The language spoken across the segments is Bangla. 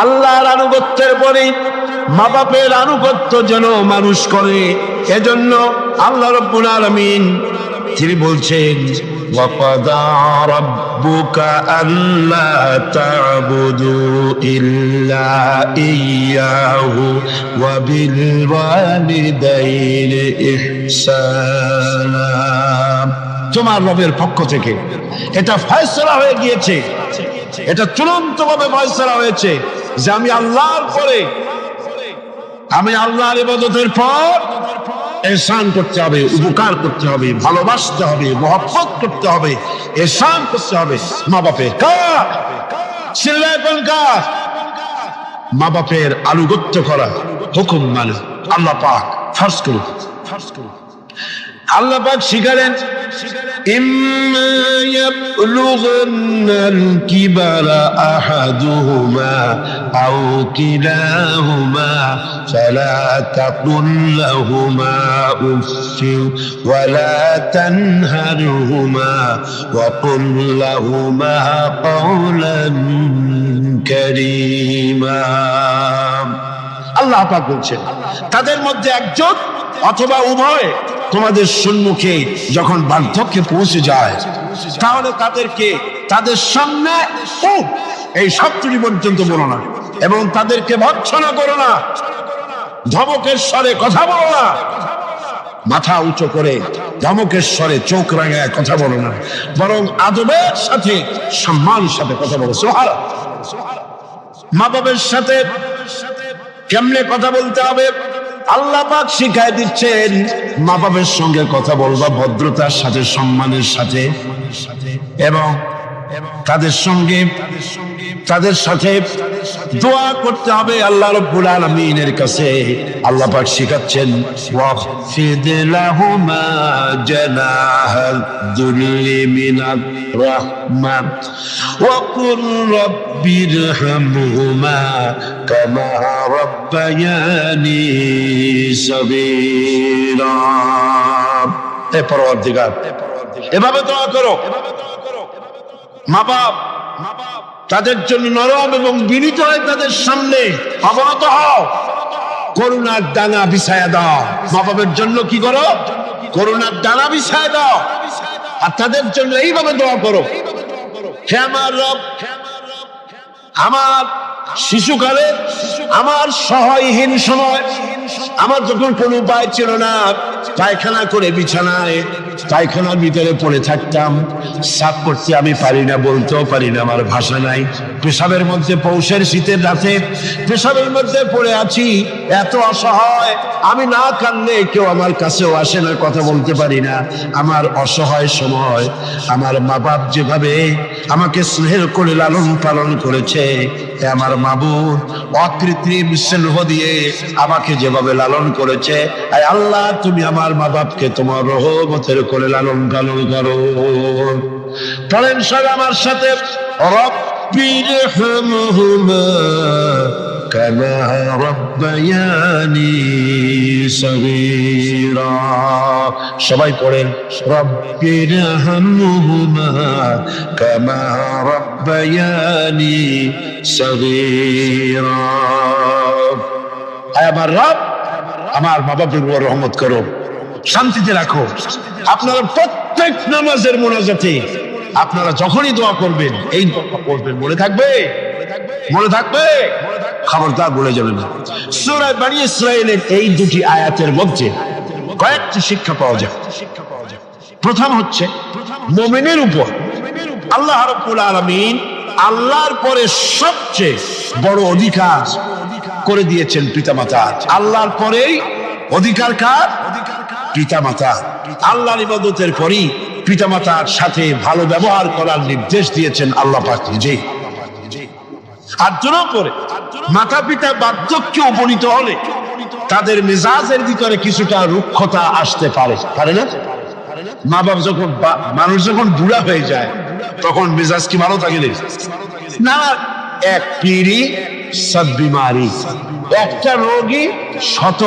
আল্লাহর আনুগত্যের পরে মা বাপের আনুগত্য যেন মানুষ করে। এজন্য আল্লাহ রাব্বুল আলামিন তিনি বলছেন, وَقَضَى رَبُّكَ أَلَّا تَعْبُدُوا إِلَّا إِيَّاهُ وَبِالْوَالِدَيْنِ إِحْسَانًا। তোমার রবের পক্ষ থেকে এটা ফয়সালা হয়ে গিয়েছে, এটা চূড়ান্তভাবে ফয়সালা হয়েছে যে আমি আল্লাহর পরে, আমি আল্লাহর ইবাদতের পর ইহসান করতে হবে, উপকার করতে হবে, ভালোবাসতে হবে, মহব্বত করতে হবে, ইহসান করতে হবে মা বাপের। কার চিল্লায় কোন কার? মা বাপের আনুগত্য করা, হুকুম মানে আল্লাহ পাক ফরজ করে। আল্লাহ পাক শিখালেন, ইম্মা ইয়াবলুগান্নাল কিবারা আহাদুহুমা আও কিলাহুমা ফালা তাকুল লাহুমা উফফিন ওয়ালা তানহারহুমা ওয়া কুল লাহুমা কাওলান কারীমা। আল্লাহ পাক বলছেন, তাদের মধ্যে একজন অথবা উভয় তোমাদের সম্মুখে যখন বার্ধক্যে পৌঁছে যায়, তাহলে তাদেরকে তাদের সামনে এই সবটুকু পর্যন্ত বলো না, এবং তাদেরকে ভর্ৎসনা করো না, ধমকের স্বরে কথা বলো না, মাথা উঁচু করে ধমকের স্বরে চোখ রাঙায় কথা বলো না, বরং আদবের সাথে সম্মানের সাথে কথা বলো। সুবহানাল্লাহ। মা বাবার সাথে কেমনে কথা বলতে হবে আল্লাহ পাক শিখাই দিচ্ছেন। মা বাবার সঙ্গে কথা বলবা ভদ্রতার সাথে, সম্মানের সাথে, এবং তাদের সঙ্গে তাদের সাথে দোয়া করতে হবে আল্লাহ রাব্বুল আলামিনের কাছে। আল্লাহ পাক শিখাচ্ছেন, ওয়াখফিদ লাহুমা জানাহাদ দুল্লি মিনার রাহমা ওয়া কুর রাব্বিরহামহুমা কামা রাব্বায়ানি সাগীরা। হে পরওয়ারদিগার, এভাবে দোয়া করো। মা বাপ তাদের জন্য নরম এবং বিনীত হয়ে তাদের সামনে অবনত হও, করুণার ডানা বিছায়া দাও। মা বাবার জন্য কি করো? করুণার ডানা বিছায়া দাও, আর তাদের জন্য এইভাবে দোয়া করো, হে আমার রব, আমার শিশুকালে, আমার সহায়হীন সময়, আমার যখন কোনো উপায় ছিল না, পায়খানা করে বিছানায় পায়খানার ভিতরে পড়ে থাকতাম, সাফ করতে আমি পারি না, বলতেও পারি না, আমার ভাষা নাই, পেশাবের মধ্যে পৌষের শীতের রাতে পেশাবের মধ্যে পড়ে আছি, এত অসহায়, আমি না কাঁদলে কেউ আমার কাছেও আসে না, কথা বলতে পারি না। আমার অসহায় সময় আমার মা বাপ যেভাবে আমাকে স্নেহ করে লালন পালন করেছে, আমার মাবুদ অকৃত্রিম স্নেহ দিয়ে আমাকে যেভাবে লালন করেছে, আল্লাহ তুমি আমার মা বাপকে তোমার রহমতের করে লালন পালন করো। পড়েন সবাই আমার সাথে, রব্বিরহামহুমা কামা রাব্বায়ানি সাগীরা। সবাই পড়েন, রব্বিরহামহুমা কামা রাব্বায়ানি সাগীরা। আমার রব আমার মা বাপের উপর রহমত করো, শান্তিতে রাখো। আপনারা প্রত্যেক নামাজের মোনাজাতে আপনারা যখনই দোয়া করবেন এই দোয়া করবেন, মনে থাকবে? মনে থাকবে? খবরদার বলে যাবে না। সূরা বনী ইসরাঈলের এই দুটি আয়াতের মধ্যে কয়েকটি শিক্ষা পাওয়া যায়। প্রথম হচ্ছে, মুমিনের উপর আল্লাহ রাব্বুল আলামিন আল্লাহর পরে সবচেয়ে বড় অধিকার করে দিয়েছেন পিতামাতা। আল্লাহর পরেই অধিকার কার? পিতামাতা। আল্লাহর ইবাদতের পরই পিতামাতার সাথে ভালো ব্যবহার করার নির্দেশ দিয়েছেন আল্লাহ পাক নিজেই। আর দুই নম্বরে, মাতা পিতা বার্ধক্যে উপনীত হলে তাদের মেজাজের ভিতরে কিছুটা রুক্ষতা আসতে পারে, পারে না? মা বাপ যখন, মানুষ যখন বুড়া হয়ে যায় তখন মেজাজ কি ভালো থাকে না? এক পিড়ি সব বিমারি, একটা রোগী শত,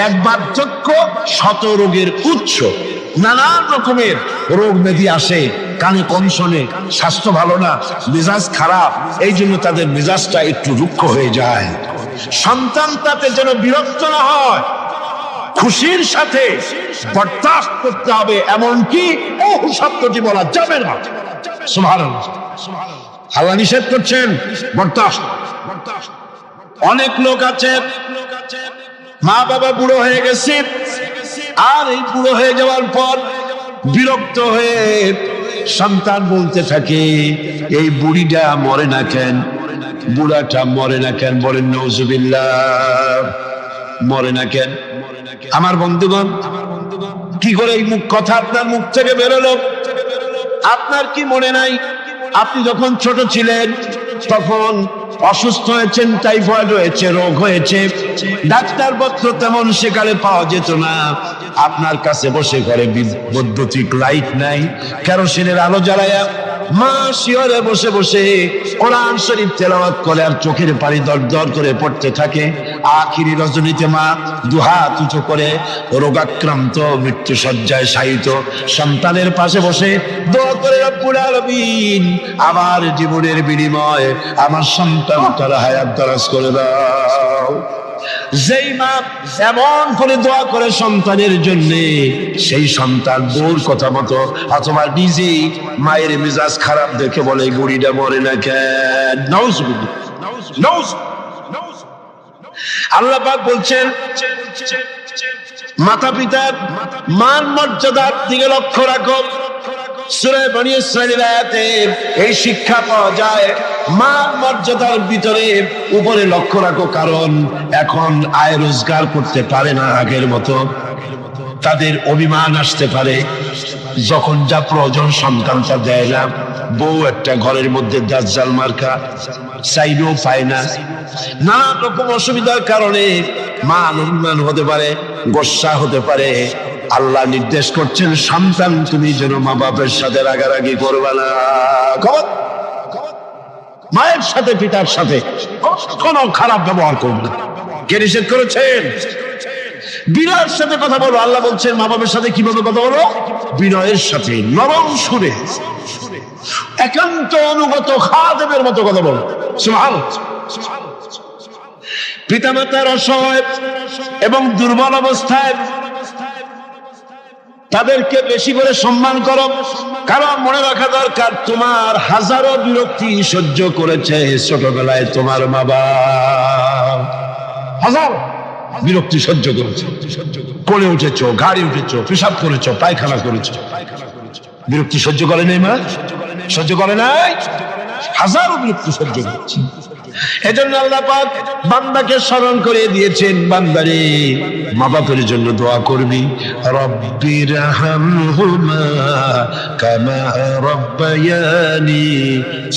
এক বার্ধক্য শত রোগের উৎস। নানান রকমের রোগ ব্যাধি আসে, কানে কম শোনে, স্বাস্থ্য ভালো না, মেজাজ খারাপ, এই জন্য তাদের মেজাজটা একটু রুক্ষ হয়ে যায়। সন্তান তাতে যেন বিরক্ত না হয়, খুশির সাথে বরদাস্ত করতে হবে, এমনকি ওহ শব্দটি বলা যাবে না। সুবহানাল্লাহ। আল্লাহ নিষেধ করছেন বরদাস্ত। অনেক লোক আছে মা বাবা বুড়ো হয়ে গেছে, আর এই বুড়ো হয়ে যাওয়ার পর বিরক্ত হয়ে সন্তান বলতে থাকে, এই বুড়িটা মরে না কেন, বুড়াটা মরে না কেন, বলেন নাউজুবিল্লাহ, মরে না কেন? আমার বন্ধুগণ, কি করে এই কথা আপনার মুখ থেকে বেরোলো? আপনার কি মনে নাই আপনি যখন ছোট ছিলেন তখন অসুস্থ হয়েছেন, টাইফয়েড হয়েছে, রোগ হয়েছে, ডাক্তারপত্র তেমন সেকালে পাওয়া যেত না, আপনার কাছে বসে ঘরে বৈদ্যুতিক লাইট নাই, কেরোসিনের আলো জ্বালায়া মা শিয়রে বসে বসে কোরআন শরীফ তেলাওয়াত করে আর চোখের পানি দরদর করে পড়তে থাকে। আখিরি রজনীতে মা দুহাত উঁচু করে রোগাক্রান্ত মৃত্যু শয্যায় শায়িত সন্তানের পাশে বসে দোয়া করে, রব্বুল আলামিন আমার জীবনের বিনিময়ে আমার সন্তানটার হায়াত দারাজ করে দাও। যেই মা এমন করে দোয়া করে সন্তানের জন্য, সেই সন্তান বউর কথা মতো অথবা নিজেই মায়ের মেজাজ খারাপ দেখে বলে, বুড়িটা মরে না কেন? নাউজুবিল্লাহ, আল্লাহ পাক বলছেন, মাতা পিতার মান মর্যাদার দিকে লক্ষ্য রাখো। সূরা বনী ইসরাঈলের আয়াতে এই শিক্ষা পাওয়া যায়, মান মর্যাদার ভিতরে উপরে লক্ষ্য রাখো, কারণ এখন আয় রোজগার করতে পারে না আগের মতো, তাদের অভিমান আসতে পারে, যখন যা প্রয়োজন সন্তানটা দেয় না। বউ একটা ঘরের মধ্যে দাজ্জাল মার্কা, চাইলেও পায় না, নানা রকম অসুবিধার কারণে মান অভিমান হতে পারে, গোসা হতে পারে। আল্লাহ নির্দেশ করছেন, সন্তান তুমি যেন মা বাপের সাথে রাগারাগি করবে না, মায়ের সাথে পিতার সাথে কোনো খারাপ ব্যবহার করবে না। কে নিষেধ করেছেন? বিনয়ের সাথে কথা বলো। আল্লাহ বলছেন মা বাবার সাথে কিভাবে কথা বলো? বিনয়ের সাথে, নরম সুরে, একান্ত অনুগত খাদেমের মতো কথা বলো। সুবহানাল্লাহ। পিতামাতার অসহায় এবং দুর্বল অবস্থায় তাদেরকে বেশি করে সম্মান করো, কারণ মনে রাখা দরকার, তোমার হাজারো বিরক্তি সহ্য করেছে ছোটবেলায় তোমার মা বাবা, হাজার বিরক্তি সহ্য করেছে, কোলে উঠেছো, গাড়ি উঠেছো, পেশাব করেছো, পায়খানা করেছো, বিরক্তি সহ্য করে নাই মা? সহ্য করে নাই? হাজারো বিরক্তি সহ্য করেছে। এজন্য আল্লাহ পাক বান্দাকে স্মরণ করে দিয়েছেন, বান্দারে মা বাপের জন্য দোয়া করবি, রব্বিরহামহুমা কামা রাব্বায়ানি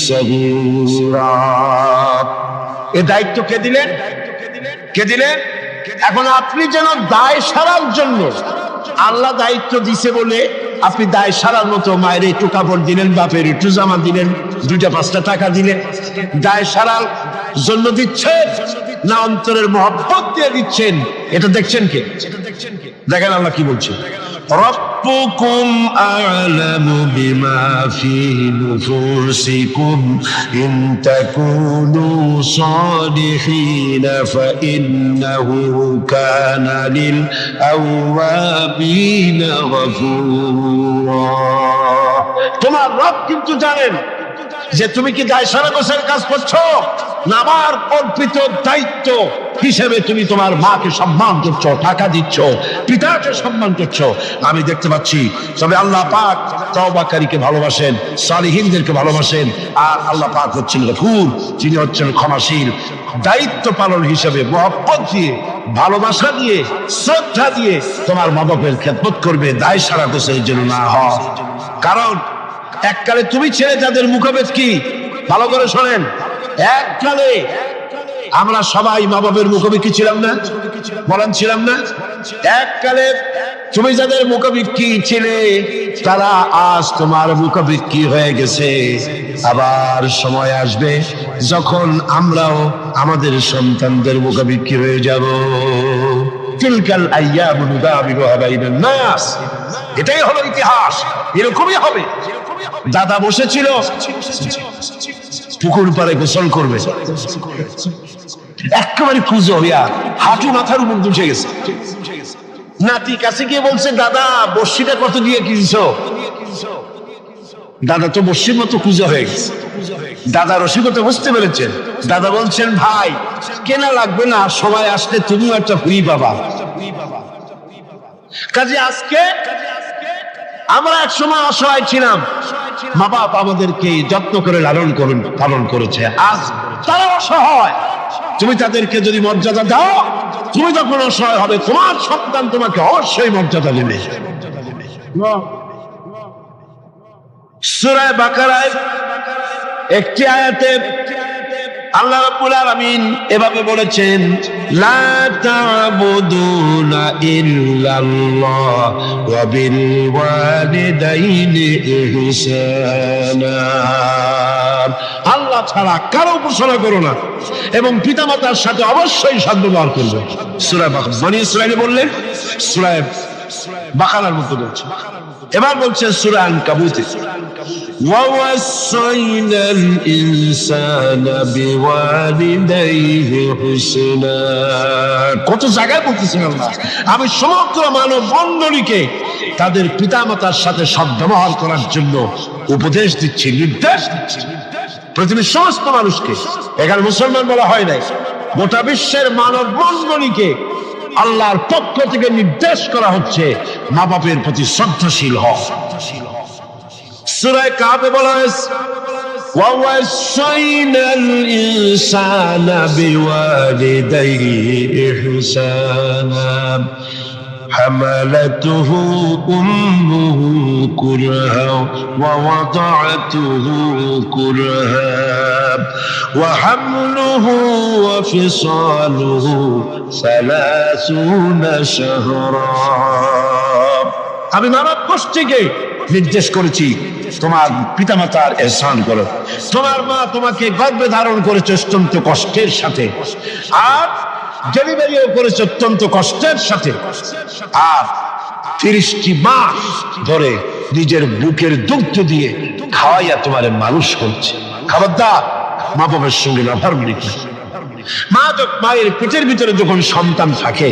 সগীরা। এই দায়িত্ব কে দিলেন? কে দিলেন? এখন আপনি যেন দায় সারার জন্য, আল্লাহ দায়িত্ব দিছে বলে আপনি দায় সারার মতো মায়ের একটু কাপড় দিলেন, বাপের একটু জামা দিলেন, 2-5 টাকা দিলেন, দায় সারার জন্য দিচ্ছেন না অন্তরের মহব্বত দিয়ে দিচ্ছেন? এটা দেখছেন কে? দেখেন আল্লাহ কি বলছে, রব্বুকুম আ'লামু বিমা ফি নুফুসিকুম ইন তাকুনু সালিহিনা ফাইন্নাহু কানা লিল আওয়াবিনা গফুরা। তোমার রব কিন্তু জানেন যে তুমি কি দায় সারা গোছের কাজ করছো, না আমার অর্পিত দায়িত্ব হিসেবে তুমি তোমার মাকে সম্মান করছো, টাকা দিচ্ছ, পিতাকে সম্মান করছো। আমি দেখতে পাচ্ছি। তবে আল্লাহ পাক তওবাকারীকে ভালোবাসেন, সালিহিনদেরকে ভালোবাসেন, আর আল্লাহ পাক হচ্ছেন গফুর, যিনি হচ্ছেন ক্ষমাশীল। দায়িত্ব পালন হিসেবে মহব্বত দিয়ে, ভালোবাসা দিয়ে, শ্রদ্ধা দিয়ে তোমার মা বাপের খেদমত করবে, দায় সারা গোছের জন্য না হয়। কারণ এককালে তুমি ছেলে যাদের মুখভেদ কি, ভালো করে শোনেন, এককালে আমরা সবাই মা বাপের মুখোমুখি ছিলাম না? বলেন ছিলাম না? এককালে তুমি যাদের মুখোমুখি ছিলে, তারা আজ তোমার মুখোমুখি হয়ে গেছে। আবার সময় আসবে যখন আমরাও আমাদের সন্তানদের মুখোমুখি হয়ে যাব। তিলকাল আইয়ামু নুদাবিলুহা বাইনান নাস। এটাই হলো ইতিহাস, এরকমই হবে। দাদা বসেছিল পুকুর পাড়ে গোসল করবে, একেবারে কুজো হইয়া হাঁটু মাথার উপর উঠে গেছে। নাতি কাছে গিয়ে বলছে, দাদা বর্ষিটা কত দিয়ে কিনছো? দাদা তো বর্ষির মতো কুজো হয়ে গেছে। দাদা রসিকতা বুঝতে পেরেছেন। দাদা বলছেন, ভাই কেনা লাগবে না, সময় আসলে তুমিও একটা ফ্রি পাবা। কাজে আজকে আমরা এক সময় অসহায় ছিলাম, মা বাপ আমাদেরকে যত্ন করে পালন করেছে। আজ তারা অসহায়, তুমি তাদেরকে যদি মর্যাদা দাও, তুমি যখন অসহায় হবে, তোমার সন্তান তোমাকে অবশ্যই মর্যাদা দেবে। সূরা বাকারায় একটি আয়াতে আল্লাহ রাব্বুল আলামিন এভাবে বলেছেন, লা তা'বুদুনা ইল্লাল্লাহ ওয়া বিল ওয়ালিদাইনি ইহসানা। আল্লাহ ছাড়া কারো উপাসনা করো না এবং পিতামাতার সাথে অবশ্যই সদ্ব্যবহার করবে। সূরা বনী ইসরাঈলে বললেন, সূরা বাকারার মধ্যে বলছে। এবার বলছে সূরা আনকাবুতে, وَوَصَّيْنَا الْإِنسَانَ بِوَالِدَيْهِ حُسْنًا। কত জায়গায় বলতেছেন আল্লাহ, আমি সমগ্র মানব মণ্ডলীকে তাদের পিতামাতার সাথে সদ্ব্যবহার করার জন্য উপদেশ দিচ্ছি, নির্দেশ দিচ্ছি। পৃথিবীর সমস্ত মানুষকে, এখানে মুসলমান বলা হয় নাই, গোটা বিশ্বের মানব মণ্ডলীকে আল্লাহর পক্ষ থেকে নির্দেশ করা হচ্ছে মা বাপের প্রতি শ্রদ্ধাশীল হও। সূরা কাহফে বলা হয়েছে, وَوَصَّيْنَا الْإِنسَانَ بِوَالِدَيْهِ إِحْسَانًا حَمَلَتْهُ أُمُّهُ كُرْهًا وَوَضَعَتْهُ كُرْهًا وَحَمْلُهُ وَفِصَالُهُ 30 شهرا। আমি মানব গোষ্ঠীকে নির্দেশ করেছি তোমার পিতামাতার ইহসান করো। তোমার মা তোমাকে গর্ভে ধারণ করেছে অত্যন্ত কষ্টের সাথে, আর ডেলিভারিও করেছে অত্যন্ত কষ্টের সাথে, আর 30টি মাস ধরে নিজের বুকের দুগ্ধ দিয়ে খাওয়াইয়া তোমার মানুষ করছে। খবরদার মা বাবার সঙ্গে নাফরমানি করো। মায়ের পেটের ভিতরে যখন সন্তান থাকে,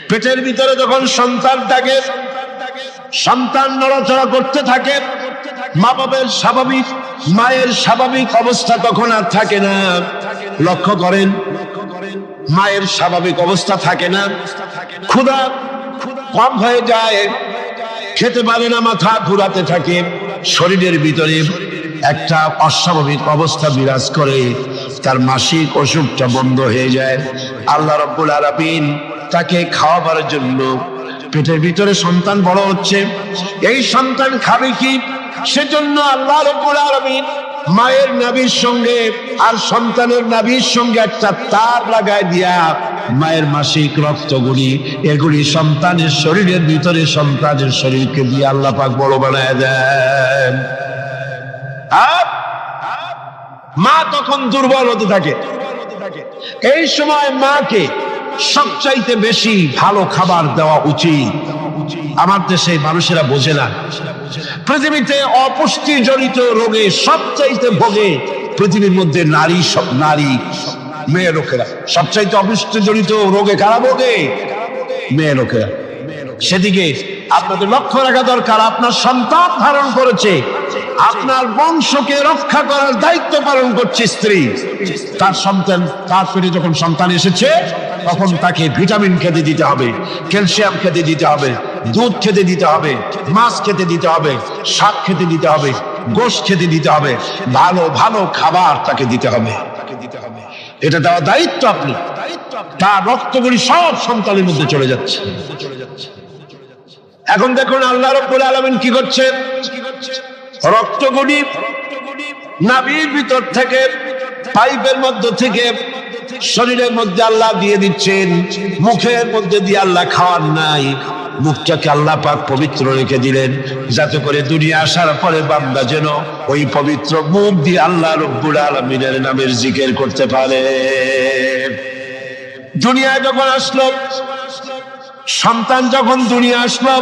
পেটের ভিতরে যখন সন্তান থাকে, সন্তান নড়াচড়া করতে থাকে, মা বাবার স্বাভাবিক, মায়ের স্বাভাবিক অবস্থা তখন আর থাকে না। লক্ষ্য করেন, মায়ের স্বাভাবিক অবস্থা থাকে না, ক্ষুধা কম হয়ে যায়, খেতে পারে না, মাথা ঘুরাতে থাকে, শরীরের ভিতরে একটা অস্বাভাবিক অবস্থা বিরাজ করে, তার মাসিক অসুখটা বন্ধ হয়ে যায়। আল্লাহ রাব্বুল আলামিন তাকে খাওয়াবার জন্য, পেটের ভিতরে সন্তান বড় হচ্ছে, এই সন্তান খাবে কি, সেজন্য আল্লাহ রাব্বুল আলামিন মায়ের নাভির সঙ্গে আর সন্তানের নাভির সঙ্গে একটা তার লাগায় দিয়া মায়ের মাসিক রক্তগুলি এগুলি সন্তানের শরীরের ভিতরে, সন্তানের শরীরকে দিয়ে আল্লাহ পাক বড় বানায় দেন। আর মা তখন দুর্বল হতে থাকে। এই সময় মাকে সবচাইতে বেশি ভালো খাবার দেওয়া উচিত। আমার দেশে মানুষেরা বোঝে না, পৃথিবীতে অপুষ্টি জনিত রোগে সবচাইতে ভোগে পৃথিবীর মধ্যে নারী, সব নারী, মেয়ে লোকেরা। সবচাইতে অপুষ্টি জনিত রোগে কারা ভোগে? মেয়ে লোকেরা। সেদিকে আপনাদের লক্ষ্য রাখা দরকার। আপনার সন্তান ধারণ করেছে, আপনার বংশকে রক্ষা করার দায়িত্ব পালন করছে স্ত্রী। তার সন্তান, তার পেটে যখন সন্তান এসেছে, তখন তাকে ভিটামিন খেতে দিতে হবে, ক্যালসিয়াম খেতে দিতে হবে, দুধ খেতে দিতে হবে, মাছ খেতে দিতে হবে, শাক খেতে দিতে হবে, গোশত খেতে দিতে হবে, ভালো ভালো খাবার তাকে দিতে হবে। এটা দেওয়া দায়িত্ব আপনি। তার রক্তগুলি সব সন্তানের মধ্যে চলে যাচ্ছে। এখন দেখুন আল্লাহ রাব্বুল আলামিন কি করছে, রক্তগুলি নাভির ভিতর থেকে, পাইপের মধ্য থেকে শরীরের মধ্যে আল্লাহ দিয়ে দিচ্ছেন, মুখের মধ্যে দিয়ে আল্লাহ খাওয়ার নাই, মুখটাকে আল্লাহ পাক পবিত্র রেখে দিলেন, যাতে করে দুনিয়া আসার পরে বান্দা যেন ওই পবিত্র মুখ দিয়ে আল্লাহ রাব্বুল আলামিনের নামের জিকির করতে পারে। দুনিয়ায় যখন আসলো, সন্তান যখন দুনিয়া আসলো,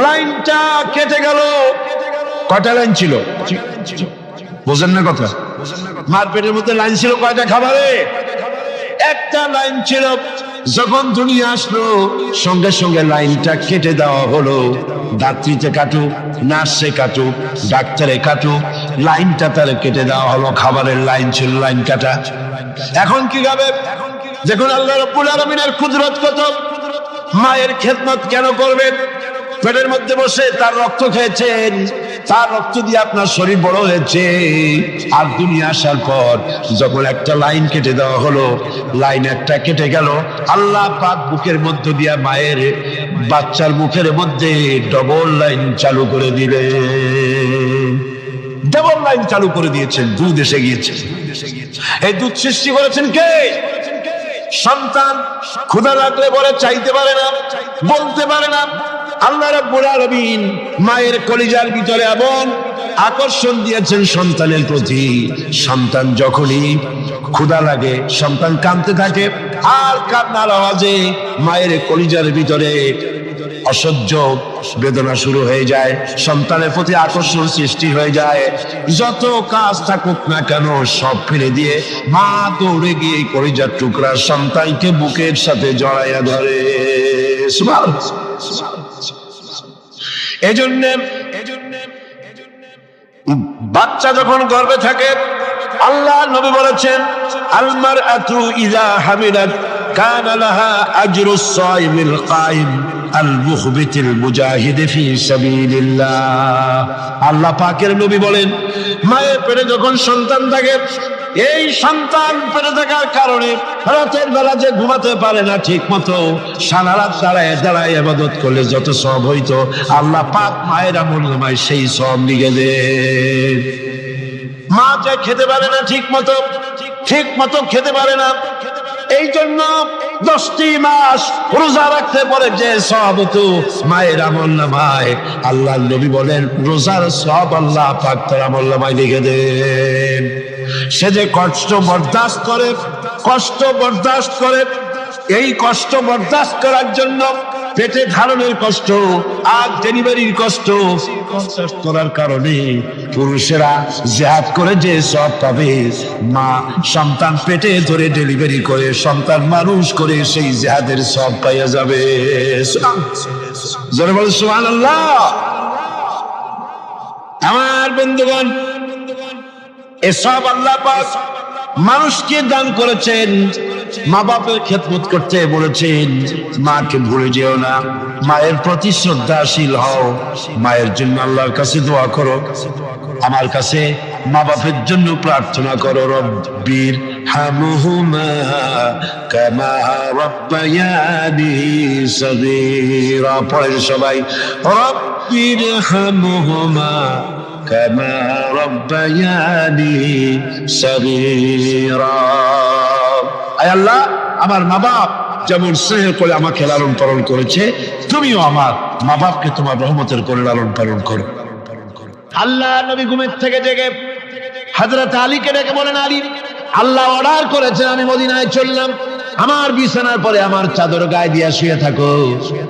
লাইনটা কেটে গেল, কয়টা লাইন ছিল? বোঝেন না কথা? মার পেটের মধ্যে লাইন ছিল কয়টা খাবারে? একটা লাইন ছিল। যখন দুনিয়া আসলো সঙ্গে সঙ্গে লাইনটা কেটে দেওয়া হলো। দাত্রীতে কাটুক, নার্সে কাটুক, ডাক্তারে কাটুক, লাইনটা তার কেটে দেওয়া হলো। খাবারের লাইন ছিল, লাইন কাটা। এখন কি খাবে? দেখুন আল্লাহ রাব্বুল আলামিনের কুদরত কত। মায়ের খেদমত কেন করবেন? পেটের মধ্যে বসে তার রক্ত খেয়েছেন, তার রক্ত দিয়ে আপনার শরীর বড় হয়েছে। আর দুনিয়া আসার পর যখন একটা লাইন কেটে দেওয়া হলো, লাইন একটা কেটে গেল, আল্লাহ পাক বুকের মধ্য দিয়ে মায়ের বাচ্চার মুখের মধ্যে ডবল লাইন চালু করে দিলেন। ডবল লাইন চালু করে দিয়েছেন, দুধ এসে গিয়েছে। এই দুধ সৃষ্টি করেছেন কে? সন্তান। ক্ষুধা লাগলে বলে চাইতে পারে না, বলতে পারে না। আল্লাহ রাব্বুল আলামিন মায়ের কলিজার ভিতরে এমন আকর্ষণ দিয়েছেন সন্তানের প্রতি। সন্তান যখনই ক্ষুধা লাগে, সন্তান কাঁদতে থাকে, আর কান্নার আওয়াজে মায়ের কলিজার ভিতরে অসহ্য বেদনা শুরু হয়ে যায়, সন্তানের প্রতি আকর্ষণ সৃষ্টি হয়ে যায়। যত কাজ থাকুক না কেন সব ফেলে দিয়ে মা দৌড়ে গিয়ে কলিজার টুকরা সন্তানকে বুকের সাথে জড়াইয়া ধরে। এজন্য বাচ্চা যখন গর্ভে থাকে, আল্লাহ নবী বলেছেন, আল মারআতু ইযা হামিলাত কানা লাহা আজরুস সাইমিল কাইম আল মুখবিতিল মুজাহিদ ফি সাবিলিল্লাহ। আল্লাহ পাকের নবী বলেন, মায়ের পেটে যখন সন্তান থাকে, এই সন্তান পেটে থাকার কারণে রাতের বেলা যে ঘুমাতে পারে না ঠিক মতো, সারা রাত দাঁড়ায় দাঁড়ায় ইবাদত করলে যত সওয়াব হইতো, আল্লাহ পাক মায়ের আমলনামায় সেই সওয়াব লিখে দেন। মা যে খেতে পারে না ঠিক মতো খেতে পারে না, এই জন্য 10টি মাস রোজা রাখতে পারে যে সওয়াব হতো মায়ের আমলনামায়, আল্লাহর নবী বলেন রোজার সওয়াব আল্লাহ পাক তার আমলনামায় লিখে দেন। সে যে কষ্ট বরদাস্ত করে, এই কষ্ট বরদাস্ত করার জন্য পেটে ধারণের কষ্ট আর ডেলিভারির কষ্ট করার কারণে পুরুষেরা জিহাদ করে যে সওয়াব পাবে, মা সন্তান পেটে ধরে ডেলিভারি করে সন্তান মানুষ করে সেই জিহাদের সওয়াব পাইয়া যাবে। জোরে বলেন সুবহানাল্লাহ। আমার বন্ধুগণ, এসব আল্লাহ পাক মানুষকে দান করেছেন। মা বাপের খেদমত করতে বলেছেন, মাকে ভুলে যেও না, মায়ের প্রতি শ্রদ্ধাশীল হও, মায়ের জন্য আল্লাহর কাছে দোয়া করো, আমার কাছে মা বাপের জন্য প্রার্থনা করো। রব্বির হামহুমা কামা রাব্বায়ানি সগীরা। পড়েন সবাই, রব্বির হামহুমা কামা রাব্বায়ানি সগীরা। আয় আল্লাহ, আমার মা বাপ যেমন স্নেহ করে আমাকে লালন পালন করেছে, তুমিও আমার মা বাপকে তোমার রহমতের করে লালন পালন করো। আল্লাহ নবী ঘুমের থেকে জেগে হযরত আলীকে ডেকে বলেন, আলী, আল্লাহ অর্ডার করেছেন আমি মদিনায় চললাম, আমার বিছানার পরে আমার চাদর গায়ে দিয়ে শুয়ে থাকো।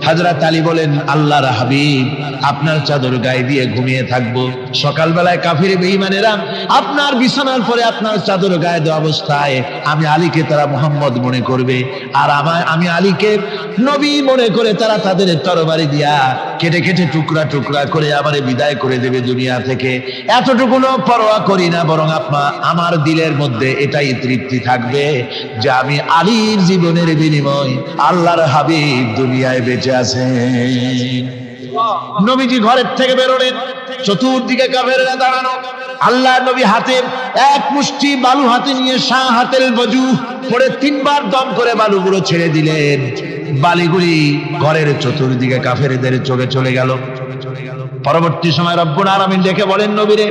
হযরত আলী বলেন, আল্লাহর হাবিব, আপনার চাদর গায়ে দিয়ে ঘুমিয়ে থাকবো, সকালবেলায় কাফির বেঈমানেরা আপনার বিছানার পরে আপনার চাদর গায়ে দেওয়া অবস্থায় আমি আলীকে তারা মুহাম্মদ মনে করবে, আর আমি আলীকে নবী মনে করে তারা তাদের তরবারি দিয়া কেটে কেটে টুকরা টুকরা করে আমারে বিদায় করে দেবে দুনিয়া থেকে। এতটুকুনো পরোয়া করি না, বরং আমার দিলের মধ্যে এটাই তৃপ্তি থাকবে যে আমি আলীর জীবনের বিনিময় আল্লাহর হাবিব দুনিয়ায় বেঁচে আছেন। নবীজি ঘরের থেকে বেরোলেন, চতুর্দিকে কাফেররা দাঁড়ানো। আল্লাহ নবী হাতে এক মুষ্টি বালু হাতে নিয়ে শাহাতেল বজু পড়ে 3 বার দম করে বালুগুলো ছেড়ে দিলেন। বালিগুলি ঘরের চতুর্দিকে কাফেরদের চোখে চলে গেল। পরবর্তী সময় রব্বুল আলামিন দেখে বলেন, নবীরে,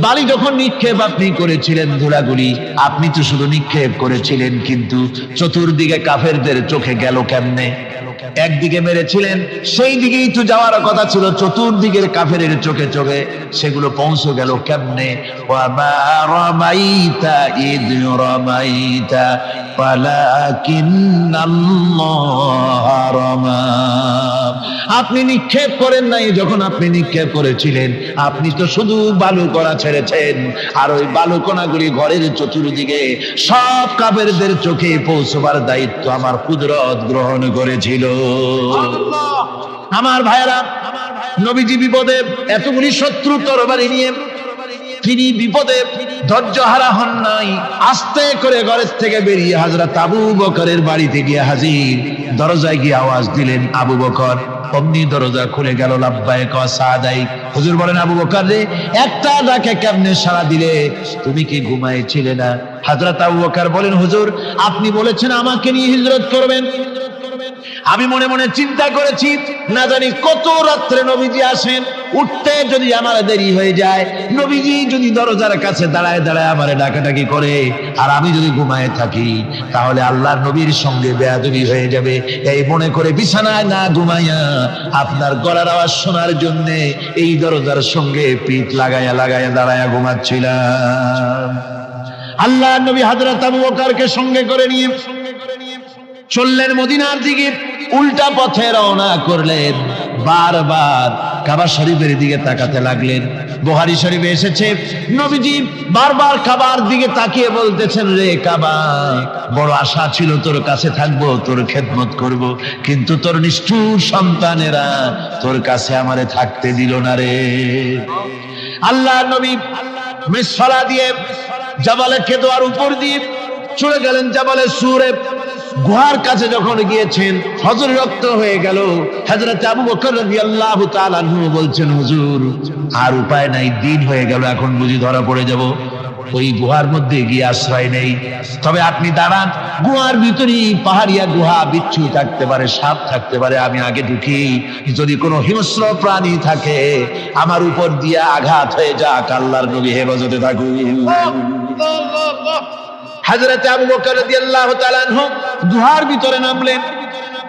বালি যখন নিক্ষেপ আপনি করেছিলেন ধুলাগুলি, আপনি তো শুধু নিক্ষেপ করেছিলেন, কিন্তু চতুর্দিকে কাফেরদের চোখে গেল কেমনে? একদিকে মেরেছিলেন, সেই দিকেই তো যাওয়ার কথা ছিল, চতুর্দিকের কাফেরের চোখে চোখে সেগুলো পৌঁছে গেল কেমনে? ওয়া মা রামাইতা ইদ রামাইতা ওয়ালাকিন্নাল্লাহ রামা। আপনি নিক্ষেপ করেন নাই, যখন আপনি নিক্ষেপ করেছিলেন আপনি তো শুধু বালুকণা ছেড়েছেন, আর ওই বালুকণাগুলি ঘরের চতুর্দিকে সব কাফেরদের চোখে পৌঁছবার দায়িত্ব আমার কুদরত গ্রহণ করেছিল। আমার ভাইরা, নবীজি বিপদে, এতগুলি শত্রু তরবারি নিয়ে তিনি বিপদে ধৈর্যহারা হন নাই, আস্তে করে ঘরের থেকে বেরিয়ে হযরত আবু বকরের বাড়িতে গিয়ে হাজির। দরজায় গিয়ে আওয়াজ দিলেন আবু বকর। অমনি দরজা খুলে গেল। লাব্বাইক ওয়া সাদাইক। হুজুর বলেন, আবু বকর রে, একটা ডাকে কেমনে সাড়া দিলে? তুমি কি ঘুমাইছিলে না? হযরত আবু বকর বলেন, হুজুর আপনি বলেছেন আমাকে নিয়ে হিজরত করবেন, আমি মনে মনে চিন্তা করেছি না জানি কত রাত্রে নবীজি আসেন, উঠতে যদি আমার দেরি হয়ে যায়, নবীজি যদি দরজার কাছে দাঁড়ায় দাঁড়ায় আমারে ডাকাডাকি করে আর আমি যদি ঘুমায় থাকি, তাহলে আল্লাহর নবীর সঙ্গে বেয়াদবি হয়ে যাবে। এই মনে করে বিছানায় না ঘুমাইয়া আপনার গলার আওয়াজ শোনার জন্য এই দরজার সঙ্গে পিঠ লাগাইয়া লাগাইয়া দাঁড়াইয়া ঘুমাচ্ছিলাম। আল্লাহর নবী হযরত আবু বকরকে সঙ্গে করে নিয়ে চললেন মদিনার দিকে। উল্টা পথে রওনা করলেন। বারবার কাবা শরীফের দিকে তাকাতে লাগলেন। বুখারী শরীফে এসেছে, নবীজি বারবার কাবার দিকে তাকিয়ে বলতেছেন, রে কাবা, বড় আশা ছিল তোর কাছে থাকবো, তোর খেদমত করব, কিন্তু তোর নিষ্ঠুর সন্তানেরা তোর কাছে আমারে থাকতে দিল না রে। আল্লাহর নবী মিসফালা দিয়ে জাবালে কেদোয়ার উপর দিয়ে চলে গেলেন জাবালে সুরে। গুহার কাছে যখন গিয়েছেন, হযর রক্ত হয়ে গেল। হযরত আবু বকর রাদিয়াল্লাহু তাআলা আনহু বলছেন, হুজুর আর উপায় নাই, দিন হয়ে গেল, এখন বুঝি ধরা পড়ে যাব। ওই গুহার মধ্যে গিয়ে আশ্রয় নেই। তবে আপনি দাঁড়ান, গুহার ভিতরেই পাহাড়িয়া গুহা, বিচ্ছু থাকতে পারে, সাপ থাকতে পারে, আমি আগে ঢুকি। যদি কোনো হিংস্র প্রাণী থাকে আমার উপর দিয়ে আঘাত হয়ে যাক, আল্লাহর নবী হেফাজতে থাকুন। হযরত আবু বকর রাদিয়াল্লাহু তাআলা আনহু গুহার ভিতরে নামলেন।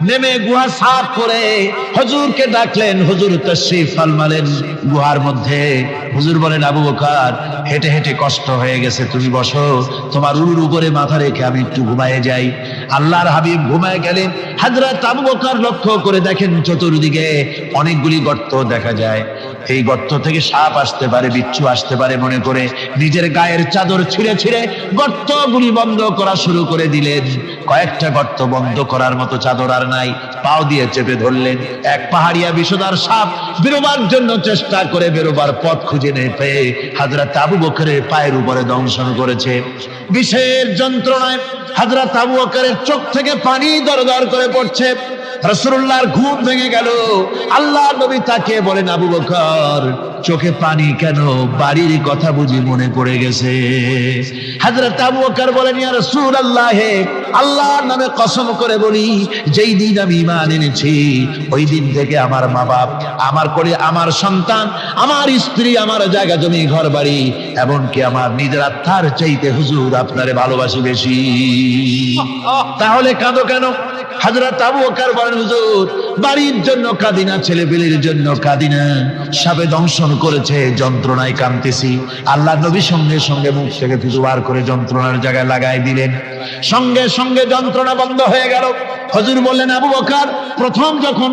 নেমে গুহা সাফ করে হুজুরকে ডাকলেন। হুজুর তাশরীফ ফরমালেন গুহার মধ্যে। হুজুর বলেন, আবু বকর হেঁটে হেঁটে কষ্ট হয়ে গেছে, তুমি বসো, তোমার উরুর উপরে মাথা রেখে আমি একটু ঘুমায়ে যাই। আল্লাহর হাবিব ঘুমায় গেলেন। হযরত আবু বকর লক্ষ্য করে দেখেন চতুর্দিকে অনেকগুলি গর্ত দেখা যায়। এই গর্ত থেকে সাপ আসতে পারে, বিচ্ছু আসতে পারে মনে করে নিজের গায়ের চাদর ছিঁড়ে ছিঁড়ে গর্তগুলি বন্ধ করা শুরু করে দিলেন। কয়েকটা গর্ত বন্ধ করার মতো চাদর আর নাই, পাও দিয়ে চেপে ধরলেন। এক পাহাড়িয়া বিষধর সাপ বেরোবার জন্য চেষ্টা করে বেরোবার পথ খুঁজে নেই পেয়ে হযরত আবু বকরের পায়ের উপরে দংশন করেছে। বিষের যন্ত্রণায় হযরত আবু বকরের চোখ থেকে পানি দরদর করে পড়ছে। রাসূলুল্লাহর ঘুম ভেঙে গেল। আল্লাহর নবী তাকে বলেন, আবু বকর চোখে পানি কেন? বাড়ির কথা বুঝি মনে পড়ে গেছে? হযরত আবু বকর বলেন, ইয়া রাসূলুল্লাহ, আল্লাহর নামে কসম করে বলি, যেই দিন আমি ঈমান এনেছি ওই দিন থেকে আমার মা বাপ, আমার কোলে আমার সন্তান, আমার স্ত্রী, আমার জায়গা জমি ঘর বাড়ি, এমনকি আমার নিজের আত্মার চাইতে হুজুর আপনারে ভালোবাসি বেশি। তাহলে কাঁদো কেন? হযরত আবু বকর বলেন, হুজুর বাড়ির জন্য কাঁদি না, ছেলেপেলের জন্য কাঁদি না, সাপে দংশন করেছে, যন্ত্রণায় কাঁদতেছি। আল্লাহর নবী সঙ্গে সঙ্গে মুখ থেকে থুতু বার করে যন্ত্রণার জায়গায় লাগাই দিলেন। সঙ্গে সঙ্গে যন্ত্রণা বন্ধ হয়ে গেল। হুজুর বললেন, আবু বকর প্রথম যখন